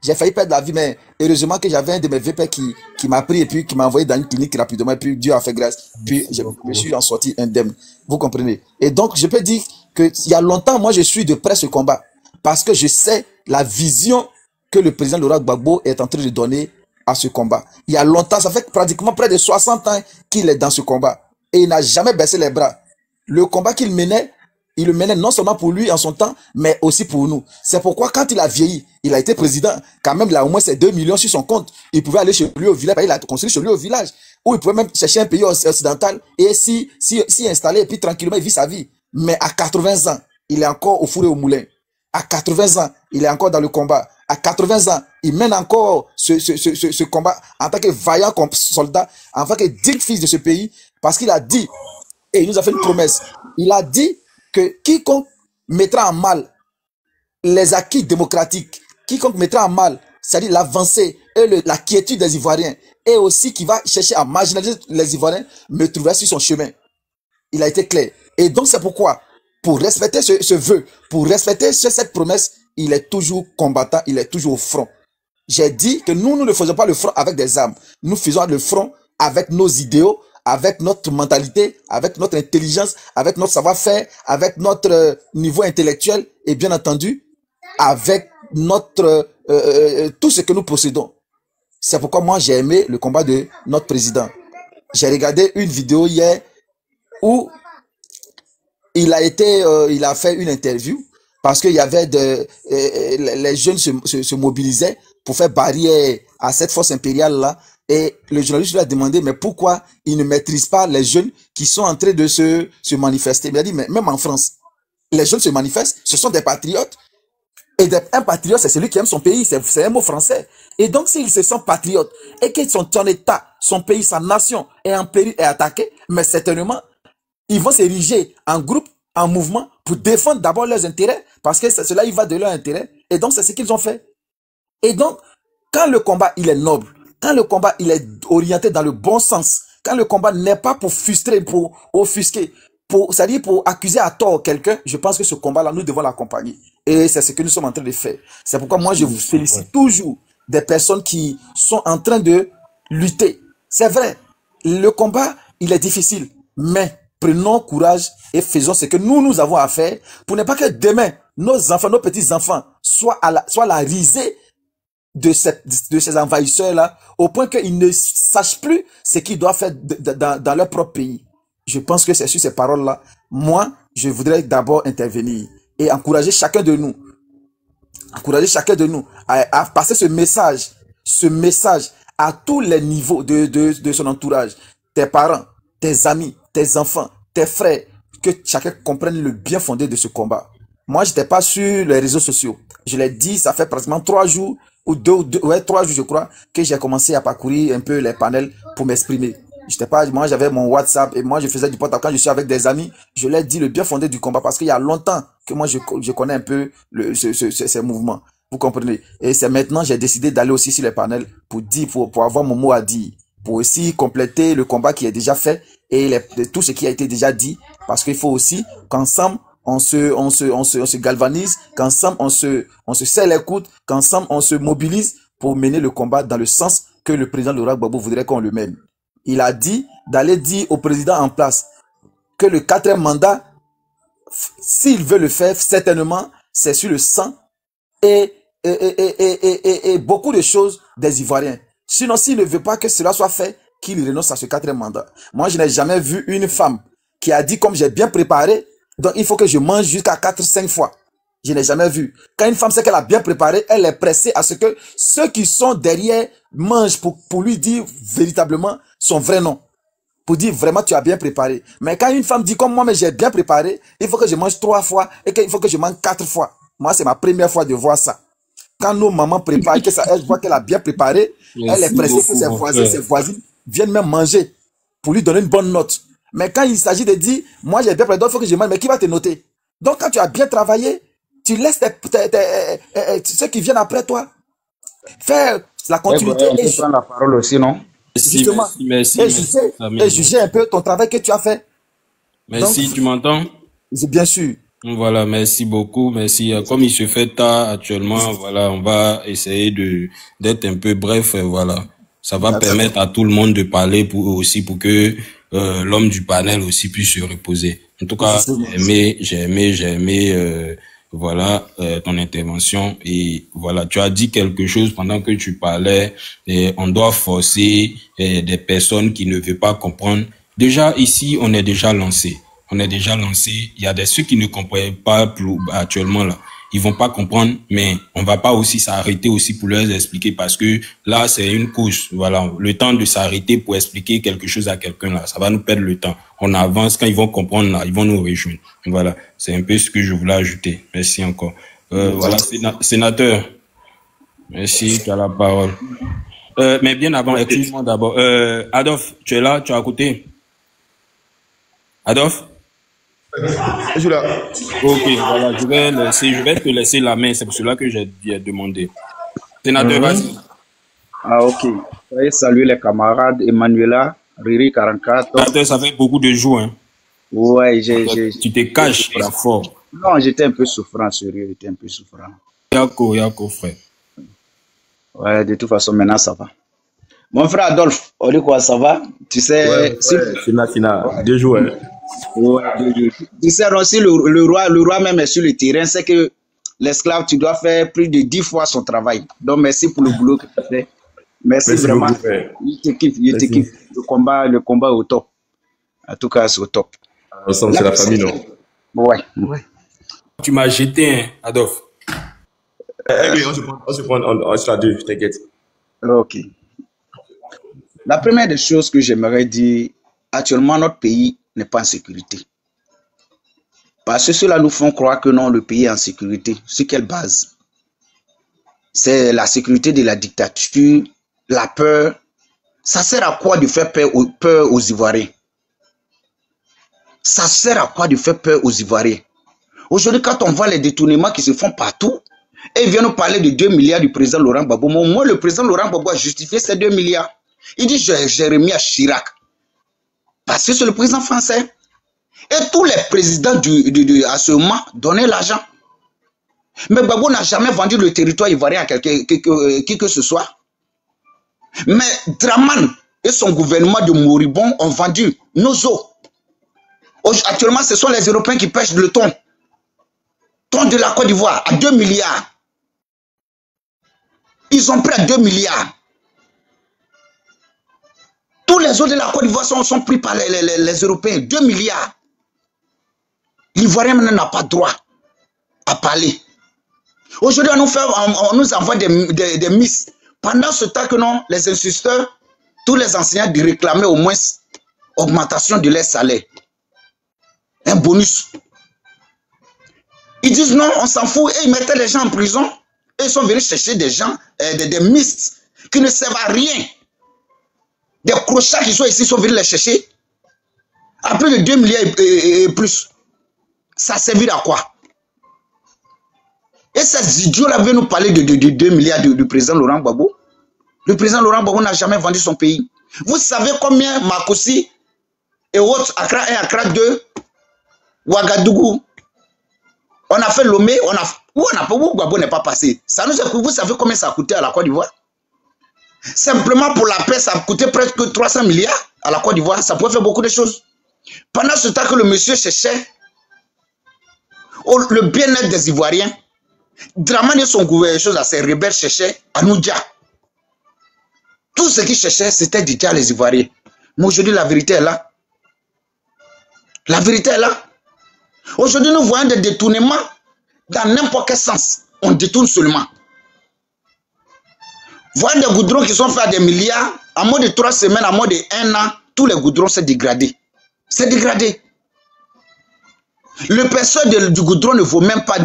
j'ai failli perdre la vie, mais heureusement que j'avais un de mes VP qui m'a pris et puis qui m'a envoyé dans une clinique rapidement, et puis Dieu a fait grâce, puis je suis en sorti indemne. Vous comprenez? Et donc, je peux dire qu'il y a longtemps, moi, je suis de près ce combat, parce que je sais la vision que le président Laurent Gbagbo est en train de donner à ce combat. Il y a longtemps, ça fait pratiquement près de 60 ans qu'il est dans ce combat, et il n'a jamais baissé les bras. Le combat qu'il menait, il le menait non seulement pour lui en son temps, mais aussi pour nous. C'est pourquoi quand il a vieilli, il a été président, quand même il a au moins ses 2 millions sur son compte. Il pouvait aller chez lui au village, il a construit chez lui au village, ou il pouvait même chercher un pays occidental et s'y installer et puis tranquillement il vit sa vie. Mais à 80 ans, il est encore au four et au moulin. À 80 ans, il est encore dans le combat. À 80 ans, il mène encore ce combat en tant que vaillant soldat, en tant que digne fils de ce pays, parce qu'il a dit, et il nous a fait une promesse, il a dit que quiconque mettra en mal les acquis démocratiques, quiconque mettra en mal, c'est-à-dire l'avancée et la quiétude des Ivoiriens, et aussi qui va chercher à marginaliser les Ivoiriens, me trouvera sur son chemin. Il a été clair. Et donc c'est pourquoi, pour respecter ce vœu, pour respecter cette promesse, il est toujours combattant, il est toujours au front. J'ai dit que nous ne faisons pas le front avec des armes. Nous faisons le front avec nos idéaux, avec notre mentalité, avec notre intelligence, avec notre savoir-faire, avec notre niveau intellectuel et bien entendu, avec notre tout ce que nous possédons. C'est pourquoi moi j'ai aimé le combat de notre président. J'ai regardé une vidéo hier où il a fait une interview parce qu'il y avait les jeunes se mobilisaient pour faire barrière à cette force impériale là. Et le journaliste lui a demandé, mais pourquoi il ne maîtrise pas les jeunes qui sont en train de se manifester? Il a dit, mais même en France, les jeunes se manifestent, ce sont des patriotes. Et un patriote, c'est celui qui aime son pays, c'est un mot français. Et donc, s'ils se sentent patriotes et que son état, son pays, sa nation est en péril et attaqué, mais certainement, ils vont s'ériger en groupe, en mouvement, pour défendre d'abord leurs intérêts, parce que cela, il va de leur intérêt. Et donc, c'est ce qu'ils ont fait. Et donc, quand le combat, il est noble, quand le combat, il est orienté dans le bon sens, quand le combat n'est pas pour frustrer, pour offusquer, c'est-à-dire pour accuser à tort quelqu'un, je pense que ce combat-là, nous devons l'accompagner. Et c'est ce que nous sommes en train de faire. C'est pourquoi moi, je vous félicite toujours des personnes qui sont en train de lutter. C'est vrai, le combat, il est difficile, mais prenons courage et faisons ce que nous avons à faire pour ne pas que demain, nos enfants, nos petits-enfants soient à la risée de ces envahisseurs-là, au point qu'ils ne sachent plus ce qu'ils doivent faire dans leur propre pays. Je pense que c'est sur ces paroles-là, moi, je voudrais d'abord intervenir et encourager chacun de nous, à passer ce message à tous les niveaux de son entourage, tes parents, tes amis, tes enfants, tes frères, que chacun comprenne le bien fondé de ce combat. Moi, j'étais pas sur les réseaux sociaux. Je l'ai dit, ça fait pratiquement 3 jours, ou 3 jours, je crois, que j'ai commencé à parcourir un peu les panels pour m'exprimer. Moi, j'avais mon WhatsApp et moi, je faisais du portable. Quand je suis avec des amis, je leur dis le bien fondé du combat parce qu'il y a longtemps que moi, je connais un peu ces mouvements. Vous comprenez? Et c'est maintenant, j'ai décidé d'aller aussi sur les panels pour avoir mon mot à dire, pour aussi compléter le combat qui est déjà fait et tout ce qui a été déjà dit, parce qu'il faut aussi qu'ensemble, on se galvanise, qu'ensemble, on se serre les coudes, qu'ensemble, on se mobilise pour mener le combat dans le sens que le président Laurent Gbagbo voudrait qu'on le mène. Il a dit d'aller dire au président en place que le 4e mandat, s'il veut le faire, certainement, c'est sur le sang et beaucoup de choses des Ivoiriens. Sinon, s'il ne veut pas que cela soit fait, qu'il renonce à ce 4e mandat. Moi, je n'ai jamais vu une femme qui a dit, comme j'ai bien préparé, donc il faut que je mange jusqu'à 4-5 fois. Je n'ai jamais vu. Quand une femme sait qu'elle a bien préparé, elle est pressée à ce que ceux qui sont derrière mangent pour lui dire véritablement son vrai nom. Pour dire vraiment tu as bien préparé. Mais quand une femme dit comme moi, mais j'ai bien préparé, il faut que je mange 3 fois et qu'il faut que je mange 4 fois. Moi, c'est ma première fois de voir ça. Quand nos mamans préparent, elle voit qu'elle a bien préparé, elle est pressée que ses voisins, ses voisines viennent même manger pour lui donner une bonne note. Mais quand il s'agit de dire, moi j'ai bien préparé, il faut que je mange, mais qui va te noter? Donc quand tu as bien travaillé, tu laisses ceux qui viennent après toi faire la continuité. On peut prendre la parole aussi, non? Justement, merci, et juger un peu ton travail que tu as fait. Merci, donc, tu m'entends? C'est bien sûr. Voilà, merci beaucoup, merci. Comme il se fait tard actuellement, voilà, on va essayer d'être un peu bref, voilà. Ça va permettre à tout le monde de parler pour que l'homme du panel aussi puisse se reposer. En tout cas, j'ai aimé voilà ton intervention, et voilà, tu as dit quelque chose pendant que tu parlais, et on doit forcer des personnes qui ne veulent pas comprendre. Déjà ici, on est déjà lancé. Il y a ceux qui ne comprennent pas plus actuellement là. Ils vont pas comprendre, mais on va pas aussi s'arrêter aussi pour leur expliquer, parce que là, c'est une course. Voilà. Le temps de s'arrêter pour expliquer quelque chose à quelqu'un là, ça va nous perdre le temps. On avance, quand ils vont comprendre là, ils vont nous rejoindre. Voilà. C'est un peu ce que je voulais ajouter. Merci encore. Voilà, sénateur. Merci, tu as la parole. Mais bien avant, excuse-moi d'abord. Adolphe, tu es là, tu es à côté? Adolphe? Je suis là. Ok, voilà, je vais te laisser la main, c'est pour cela que j'ai demandé. Sénateur, vas-y. Ah, ok. Veuillez saluer les camarades Emmanuela, Riri 44. Sénateur, ça fait beaucoup de jours, hein. Ouais, tu te caches là fort. Non, j'étais un peu souffrant, sérieux, j'étais un peu souffrant. Yako, frère. Ouais, de toute façon, maintenant, ça va. Mon frère Adolphe, on dit quoi, ça va? Tu sais, Fina, 2 jours, hein. Ouais, 2 jours. Tu sais, aussi, le roi même est sur le terrain, c'est que l'esclave, tu dois faire plus de 10 fois son travail. Donc, merci pour le boulot que tu fais. Merci vraiment. Beaucoup, je te kiffe. Le combat est au top. En tout cas, c'est au top. Ensemble, c'est la famille, non? Ouais. Tu m'as jeté, hein, Adolphe. On se prend en sera 2, t'inquiète. Ok. La première des choses que j'aimerais dire, actuellement, notre pays n'est pas en sécurité. Parce que ceux-là nous font croire que non, le pays est en sécurité. Sur quelle base? C'est la sécurité de la dictature, la peur. Ça sert à quoi de faire peur aux Ivoiriens? Ça sert à quoi de faire peur aux Ivoiriens? Aujourd'hui, quand on voit les détournements qui se font partout, et ils viennent nous parler de 2 milliards du président Laurent Gbagbo. Moi, le président Laurent Gbagbo a justifié ces 2 milliards. Il dit Jérémie Chirac. Parce que c'est le président français. Et tous les présidents à ce moment donnaient l'argent. Mais Gbagbo n'a jamais vendu le territoire ivoirien à qui que ce soit. Mais Draman et son gouvernement de moribond ont vendu nos eaux. Actuellement, ce sont les Européens qui pêchent le thon. Thon de la Côte d'Ivoire à 2 milliards. Ils ont pris à 2 milliards. Tous les eaux de la Côte d'Ivoire sont pris par les Européens. 2 milliards. L'Ivoirien n'a pas droit à parler. Aujourd'hui, on nous envoie des miss. Pendant ce temps que non, les instituteurs, tous les enseignants réclamaient au moins augmentation de leur salaire. Un bonus. Ils disent non, on s'en fout. Et ils mettaient les gens en prison. Et ils sont venus chercher des gens, des miss qui ne servent à rien. Des crochets qui sont ici sont venus les chercher. À plus de 2 milliards et plus. Ça servira à quoi? Et ces idiots-là veulent nous parler de 2 milliards du président Laurent Gbagbo. Le président Laurent Gbagbo n'a jamais vendu son pays. Vous savez combien Makosi et autres, Accra 1, Accra 2, Ouagadougou, on a fait Lomé, où Gbagbo n'est pas passé. Vous savez combien ça a coûté à la Côte d'Ivoire? Simplement pour la paix, ça a coûté presque 300 milliards à la Côte d'Ivoire. Ça pouvait faire beaucoup de choses. Pendant ce temps que le monsieur cherchait le bien-être des Ivoiriens, Draman et son gouvernement, ses rebelles cherchaient à Noudia. Tout ce qu'ils cherchaient, c'était déjà les Ivoiriens. Mais aujourd'hui, la vérité est là. La vérité est là. Aujourd'hui, nous voyons des détournements dans n'importe quel sens. On détourne seulement. Voyons des goudrons qui sont faits à des milliards, en moins de 3 semaines, en moins de 1 an, tous les goudrons s'est dégradé. C'est dégradé. Le perceur du goudron ne vaut même pas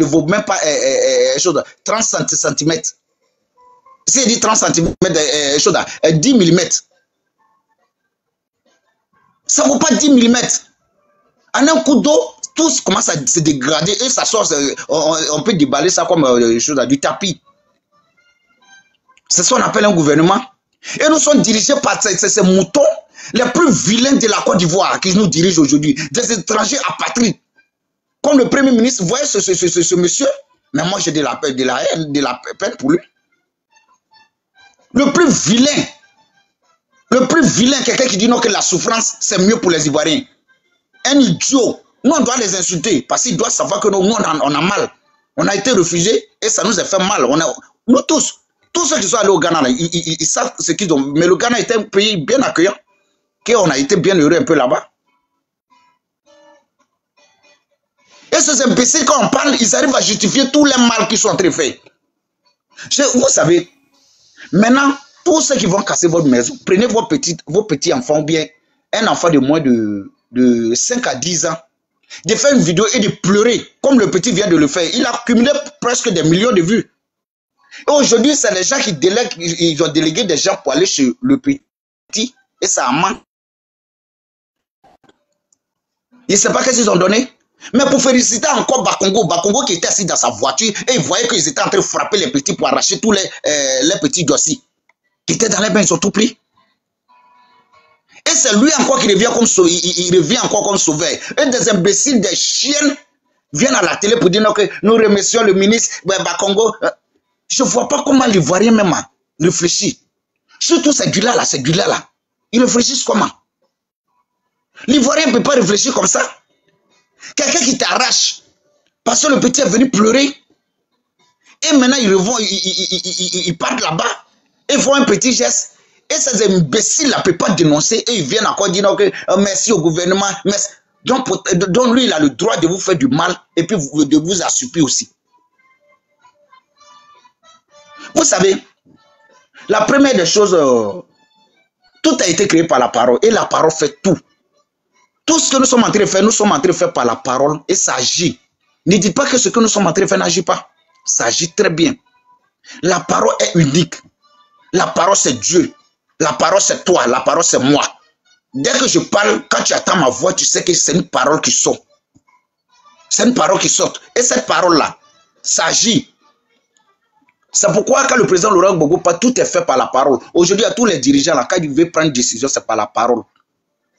30 cm. Si il dit 30 cm, 10 mm. Ça ne vaut pas 10 mm. En un coup d'eau, tout commence à se dégrader et ça sort, on peut déballer ça comme du tapis. C'est ce qu'on appelle un gouvernement. Et nous sommes dirigés par ces moutons les plus vilains de la Côte d'Ivoire qui nous dirigent aujourd'hui. Des étrangers apatrides. comme le Premier ministre, vous voyez ce monsieur, mais moi j'ai de la peine pour lui. Le plus vilain, quelqu'un qui dit non que la souffrance c'est mieux pour les Ivoiriens. Un idiot. Nous on doit les insulter parce qu'il doit savoir que nous on a mal. On a été réfugiés et ça nous a fait mal. Nous tous ceux qui sont allés au Ghana, là, ils savent ce qu'ils ont. Mais le Ghana était un pays bien accueillant, qu'on a été bien heureux un peu là-bas. Et ces imbéciles, quand on parle, ils arrivent à justifier tous les mal qu'ils sont en train de faire. Vous savez, maintenant, tous ceux qui vont casser votre maison, prenez vos petits enfants, ou bien un enfant de moins de 5 à 10 ans, de faire une vidéo et de pleurer, comme le petit vient de le faire. Il a cumulé presque des millions de vues. Et aujourd'hui, c'est les gens qui délèguent, ils ont délégué des gens pour aller chez le petit, et ça a manqué. Je ne sais pas qu'est-ce qu'ils ont donné. Mais pour féliciter encore Bakongo qui était assis dans sa voiture et il voyait qu'ils étaient en train de frapper les petits pour arracher tous les petits dossiers qui étaient dans les bains, ils ont tout pris. Et c'est lui encore qui revient comme sauveur. Et des imbéciles, des chiennes viennent à la télé pour dire que nous remercions le ministre Bakongo. Je ne vois pas comment l'Ivoirien même réfléchit. Surtout ces gars-là, ils réfléchissent comment? L'Ivoirien ne peut pas réfléchir comme ça. Quelqu'un qui t'arrache parce que le petit est venu pleurer et maintenant ils partent là-bas et font un petit geste et ces imbéciles ne peuvent pas dénoncer et ils viennent encore dire que merci au gouvernement. Merci. Donc lui il a le droit de vous faire du mal et puis de vous assoupir aussi. Vous savez, la première des choses, tout a été créé par la parole et la parole fait tout. Tout ce que nous sommes en train de faire, nous sommes en train de faire par la parole et ça agit. Ne dites pas que ce que nous sommes en train de faire n'agit pas. Ça agit très bien. La parole est unique. La parole c'est Dieu. La parole c'est toi. La parole c'est moi. Dès que je parle, quand tu attends ma voix, tu sais que c'est une parole qui sort. C'est une parole qui sort. Et cette parole-là, ça agit. C'est pourquoi quand le président Laurent Gbagbo parle, tout est fait par la parole. Aujourd'hui, à tous les dirigeants, là, quand ils veulent prendre une décision, c'est par la parole.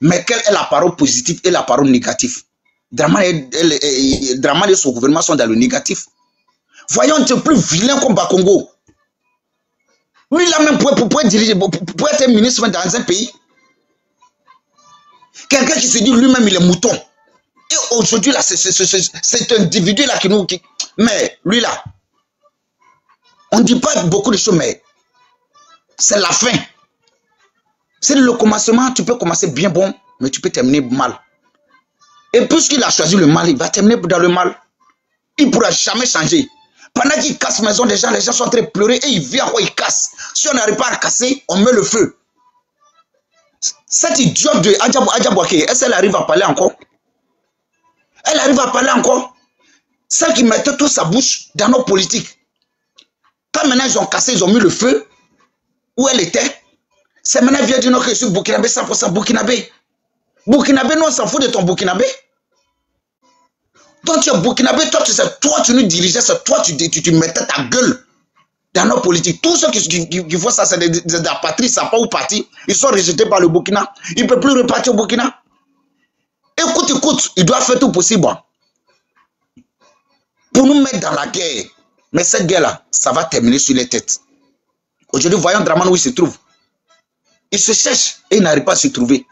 Mais quelle est la parole positive et la parole négative? Dramane et son gouvernement sont dans le négatif. Voyons un peu plus vilain comme Bakongo. Lui, il a même pour diriger, pour être ministre dans un pays. Quelqu'un qui se dit lui-même, il est mouton. Et aujourd'hui, là, c'est un individu là qui nous... Mais lui, là, on ne dit pas beaucoup de choses, mais c'est la fin. C'est le commencement, tu peux commencer bien bon, mais tu peux terminer mal. Et puisqu'il a choisi le mal, il va terminer dans le mal. Il ne pourra jamais changer. Pendant qu'il casse la maison des gens, les gens sont en train de pleurer et il vient encore, il casse. Si on n'arrive pas à casser, on met le feu. Cette idiote de Adjabouake, est-ce qu'elle arrive à parler encore? Elle arrive à parler encore. Celle qui mettait toute sa bouche dans nos politiques. Quand maintenant ils ont cassé, ils ont mis le feu, où elle était, c'est maintenant vient dire que je suis burkinabé 100% burkinabé. Burkinabé, nous on s'en fout de ton burkinabé. Donc tu es burkinabé, toi tu nous dirigeais, c'est toi tu mettais ta gueule dans nos politiques. Tous ceux qui font ça, c'est des apatrides, ça n'a pas où partir. Ils sont rejetés par le Burkina. Ils ne peuvent plus repartir au Burkina. Écoute, ils doivent faire tout possible pour nous mettre dans la guerre. Mais cette guerre-là, ça va terminer sur les têtes. Aujourd'hui, voyons Dramane où il se trouve. Il se cherche et il n'arrive pas à se trouver.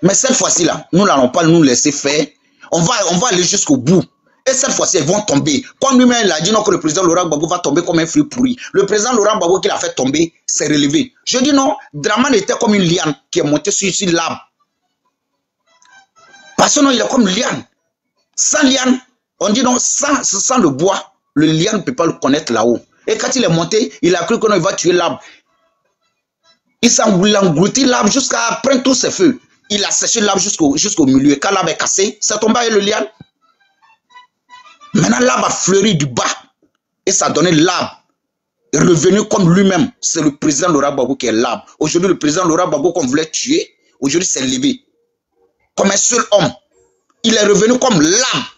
Mais cette fois-ci-là, nous n'allons pas nous laisser faire. On va aller jusqu'au bout. Et cette fois-ci, ils vont tomber. Comme lui-même il a dit non, que le président Laurent Gbagbo va tomber comme un fruit pourri. Le président Laurent Gbagbo qui l'a fait tomber, s'est relevé. Je dis non, Dramane était comme une liane qui est montée sur l'arbre. Parce que non, il est comme une liane. Sans liane, on dit non, sans le bois, le liane ne peut pas le connaître là-haut. Et quand il est monté, il a cru qu'il va tuer l'arbre. Il s'est englouti l'arbre jusqu'à prendre tous ses feux. Il a séché l'arbre jusqu'au milieu. Et quand l'arbre est cassé, ça tombe avec le liane. Maintenant, l'arbre a fleuri du bas. Et ça a donné l'arbre. Est revenu comme lui-même. C'est le président Laurent Gbagbo qui est l'arbre. Aujourd'hui, le président Laurent Gbagbo qu'on voulait tuer, aujourd'hui, s'est levé. Comme un seul homme. Il est revenu comme l'arbre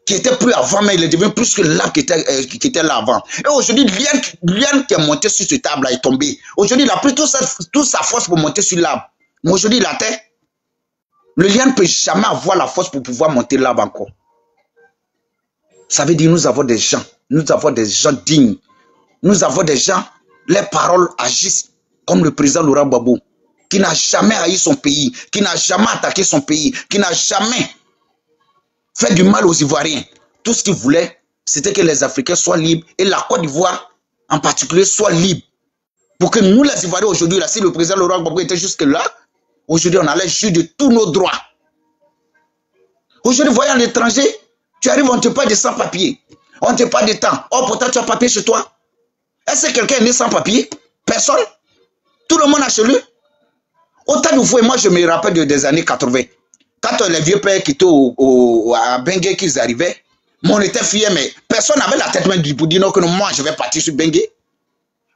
qui était plus avant, mais il est devenu plus que l'arbre qui était là avant. Et aujourd'hui, Liane qui est monté sur cette table est tombé. Aujourd'hui, il a pris toute sa force pour monter sur l'arbre. Mais aujourd'hui, il atteint. Le liane ne peut jamais avoir la force pour pouvoir monter l'arbre encore. Ça veut dire nous avons des gens dignes. Nous avons des gens, les paroles agissent comme le président Laurent Gbagbo, qui n'a jamais haï son pays, qui n'a jamais attaqué son pays, qui n'a jamais fait du mal aux Ivoiriens. Tout ce qu'il voulait, c'était que les Africains soient libres et la Côte d'Ivoire en particulier soit libre. Pour que nous les Ivoiriens aujourd'hui, si le président Laurent Gbagbo était jusque là, aujourd'hui on allait juger de tous nos droits. Aujourd'hui, voyons à l'étranger, tu arrives, on ne te parle de sans-papiers. On ne te parle de temps. Oh, pourtant, tu as papier chez toi. Est-ce que quelqu'un est né sans papier? Personne. Tout le monde a chez lui. Autant de fois, moi, je me rappelle des années 80. Quand les vieux pères qui étaient à Bengue, qu'ils arrivaient, on était fiers, mais personne n'avait la tête même pour dire non, que moi, je vais partir sur Bengue.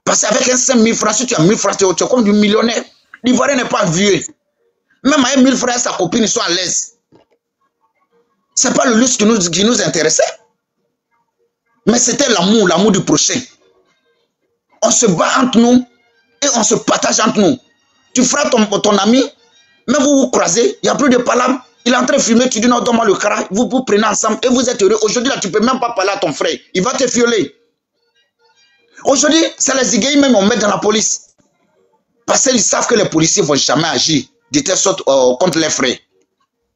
Parce qu'avec un 5 000 francs, si tu as 1000 francs, tu es comme du millionnaire. L'Ivoirien n'est pas vieux. Même avec 1000 francs, sa copine, ils sont à l'aise. Ce n'est pas le luxe qui nous intéressait. Mais c'était l'amour du prochain. On se bat entre nous et on se partage entre nous. Tu frappes ton ami, même vous vous croisez, il n'y a plus de palabre. Il est en train de fumer, tu dis non, donne-moi le cara, vous vous prenez ensemble et vous êtes heureux. Aujourd'hui, là, tu ne peux même pas parler à ton frère. Il va te violer. Aujourd'hui, c'est les Iguéis même on met dans la police. Parce qu'ils savent que les policiers ne vont jamais agir de telle sorte contre les frères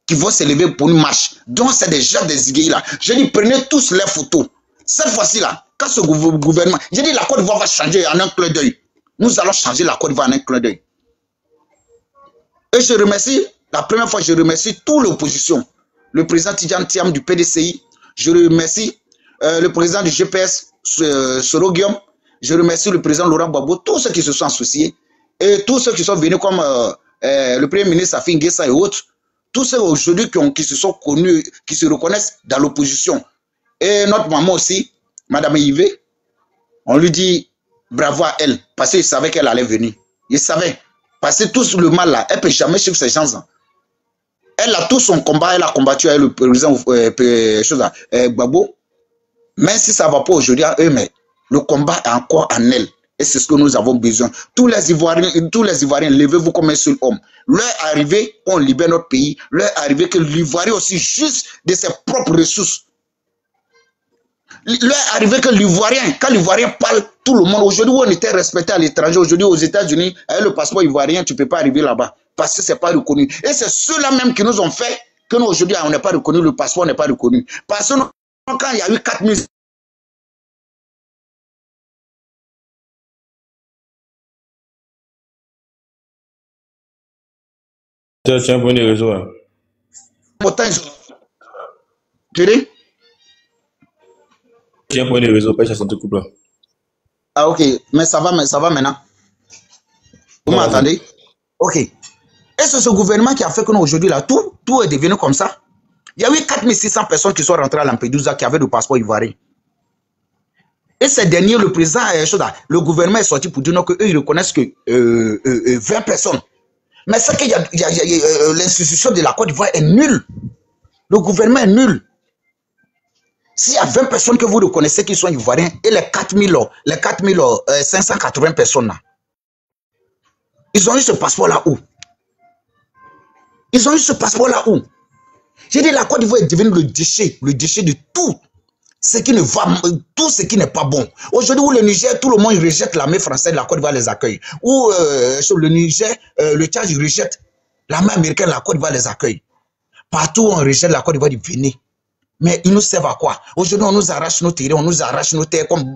qui vont se lever pour une marche. Donc, c'est des gens des Iguéis là. Je dis, prenez tous les photos. Cette fois-ci là, quand ce gouvernement, j'ai dit la Côte d'Ivoire va changer en un clin d'œil. Nous allons changer la Côte d'Ivoire en un clin d'œil. Et je remercie, la première fois, je remercie toute l'opposition. Le président Tidjane Thiam du PDCI, je remercie le président du GPS, Soroguium, je remercie le président Laurent Gbagbo, tous ceux qui se sont associés, et tous ceux qui sont venus comme le premier ministre Safi Nguessa et autres, tous ceux aujourd'hui qui se sont connus, qui se reconnaissent dans l'opposition. Et notre maman aussi, Madame Yves, on lui dit bravo à elle, parce qu'il savait qu'elle allait venir. Il savait. Parce que tout le mal là, elle ne peut jamais suivre ces gens-là. Elle a tout son combat, elle a combattu avec le président Gbagbo. Même si ça ne va pas aujourd'hui à eux, mais le combat est encore en elle. Et c'est ce que nous avons besoin. Tous les Ivoiriens, levez-vous comme un seul homme. Leur arrivée, on libère notre pays. Leur arrivée que l'Ivoirien aussi, juste de ses propres ressources. Leur arrivée que l'Ivoirien, quand l'Ivoirien parle, tout le monde, aujourd'hui on était respecté à l'étranger, aujourd'hui aux États-Unis, avec le passeport ivoirien, tu ne peux pas arriver là-bas. Parce que ce n'est pas reconnu. Et c'est ceux-là même qui nous ont fait que nous aujourd'hui on n'est pas reconnu, le passeport n'est pas reconnu. Parce que quand il y a eu 4000 Tiens, point de réseau. Tu dis? Tiens, point de réseau, pas ça te coupe là. Ah ok, mais ça va maintenant. Vous m'entendez? Ok. Et c'est ce gouvernement qui a fait que nous aujourd'hui là, tout est devenu comme ça. Il y a eu 4600 personnes qui sont rentrées à Lampedusa qui avaient le passeport ivoirien. Et ces derniers, le président, le gouvernement est sorti pour dire qu'eux, ils reconnaissent que 20 personnes. Mais c'est que l'institution de la Côte d'Ivoire est nulle. Le gouvernement est nul. S'il y a 20 personnes que vous reconnaissez qui sont ivoiriens et les 4580 personnes là, ils ont eu ce passeport là où? Ils ont eu ce passeport là où? J'ai dit la Côte d'Ivoire est devenue le déchet de tout ce qui ne va, tout ce qui n'est pas bon. Aujourd'hui où le Niger, tout le monde rejette l'armée française, la Côte d'Ivoire les accueille. Où le Niger, le Tchad rejette l'armée américaine, la Côte d'Ivoire les accueille. Partout où on rejette la Côte d'Ivoire du Bénin. Mais ils nous servent à quoi? Aujourd'hui, on nous arrache nos terrains, on nous arrache nos terres comme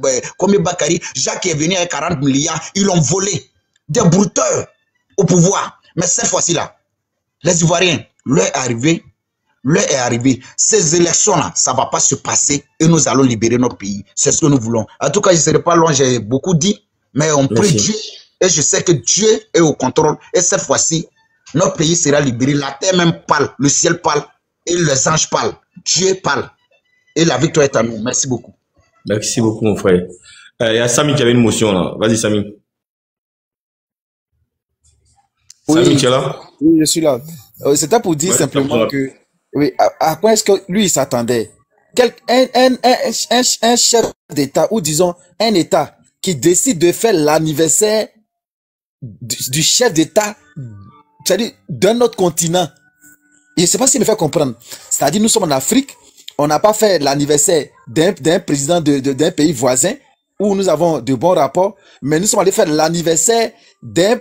Bakary. Jacques est venu avec 40 milliards, ils l'ont volé. Des brouteurs au pouvoir. Mais cette fois-ci là, les Ivoiriens, leur est arrivé. Ces élections-là, ça ne va pas se passer et nous allons libérer notre pays. C'est ce que nous voulons. En tout cas, je ne serai pas long, j'ai beaucoup dit, mais on prie Dieu et je sais que Dieu est au contrôle. Et cette fois-ci, notre pays sera libéré. La terre même parle, le ciel parle et les anges parlent. Dieu parle. Et la victoire est à nous. Merci beaucoup. Merci beaucoup, mon frère. Il y a Samy qui avait une motion là. Vas-y, Samy. Oui, Samy, tu es là? Oui, je suis là. C'était pour dire simplement que, oui, à quoi est-ce que lui, il s'attendait? Un chef d'État, ou disons, un État qui décide de faire l'anniversaire du chef d'État, c'est-à-dire d'un autre continent. Je ne sais pas s'il me fait comprendre. C'est-à-dire, nous sommes en Afrique, On n'a pas fait l'anniversaire d'un président d'un pays voisin où nous avons de bons rapports, mais nous sommes allés faire l'anniversaire d'un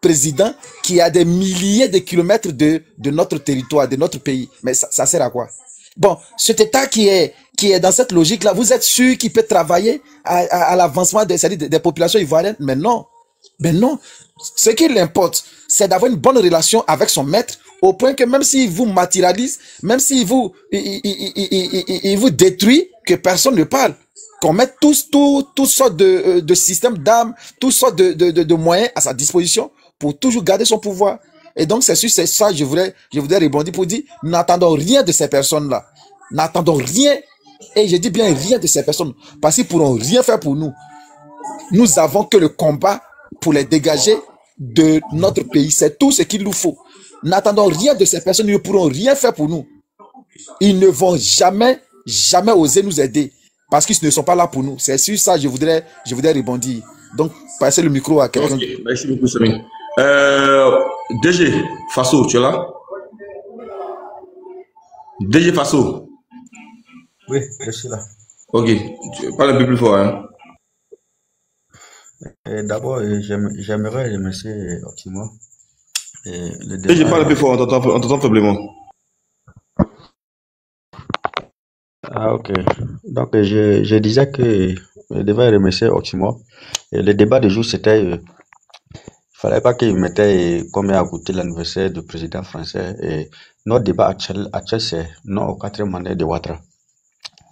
président qui a des milliers de kilomètres de notre territoire, de notre pays. Mais ça sert à quoi? Bon, cet État qui est dans cette logique-là, vous êtes sûr qu'il peut travailler à l'avancement des populations ivoiriennes? Mais non. Mais non. Ce qui l'importe, c'est d'avoir une bonne relation avec son maître, au point que même s'il vous matérialise, même s'il vous détruit, que personne ne parle. Qu'on mette toutes sortes de systèmes d'armes, toutes sortes de moyens à sa disposition pour toujours garder son pouvoir. Et donc, c'est ça, je voudrais rebondir pour dire, n'attendons rien de ces personnes-là. N'attendons rien. Et je dis bien rien de ces personnes, parce qu'ils pourront rien faire pour nous. Nous avons que le combat pour les dégager de notre pays. C'est tout ce qu'il nous faut. N'attendons rien de ces personnes, ils ne pourront rien faire pour nous. Ils ne vont jamais oser nous aider, parce qu'ils ne sont pas là pour nous. C'est sur ça que je voudrais rebondir. Donc, passez le micro à quelqu'un. Okay, merci beaucoup, Samy. DG Faso, tu es là? DG Faso. Oui, je suis là. Ok, tu parles un peu plus fort. Hein? D'abord, j'aimerais remercier Oximo. DG, parle un peu fort, on t'entend faiblement. Ah, ok. Donc, je disais que je devais remercier Oximo. Et le débat du jour, c'était... il fallait pas qu'il mettait combien a coûté l'anniversaire du président français. Et notre débat actuel c'est non au 4e mandat de Ouattara.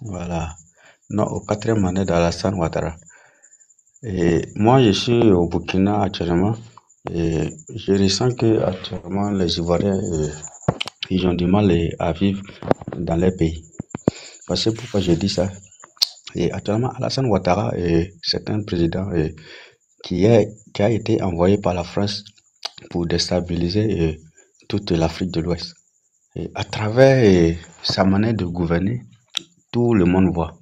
Voilà. Non au 4e mandat d'Alassane Ouattara. Et moi, je suis au Burkina actuellement. Et je ressens que actuellement, les Ivoiriens, ils ont du mal à vivre dans leur pays. Parce que pourquoi je dis ça? Et actuellement, Alassane Ouattara, c'est un président qui a été envoyé par la France pour déstabiliser toute l'Afrique de l'Ouest. Et à travers sa manière de gouverner, tout le monde voit.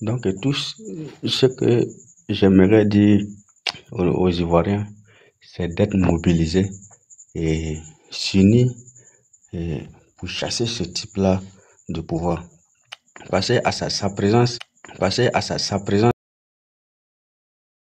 Donc, tout ce que j'aimerais dire aux Ivoiriens, c'est d'être mobilisés et s'unir pour chasser ce type-là de pouvoir. Passer à sa présence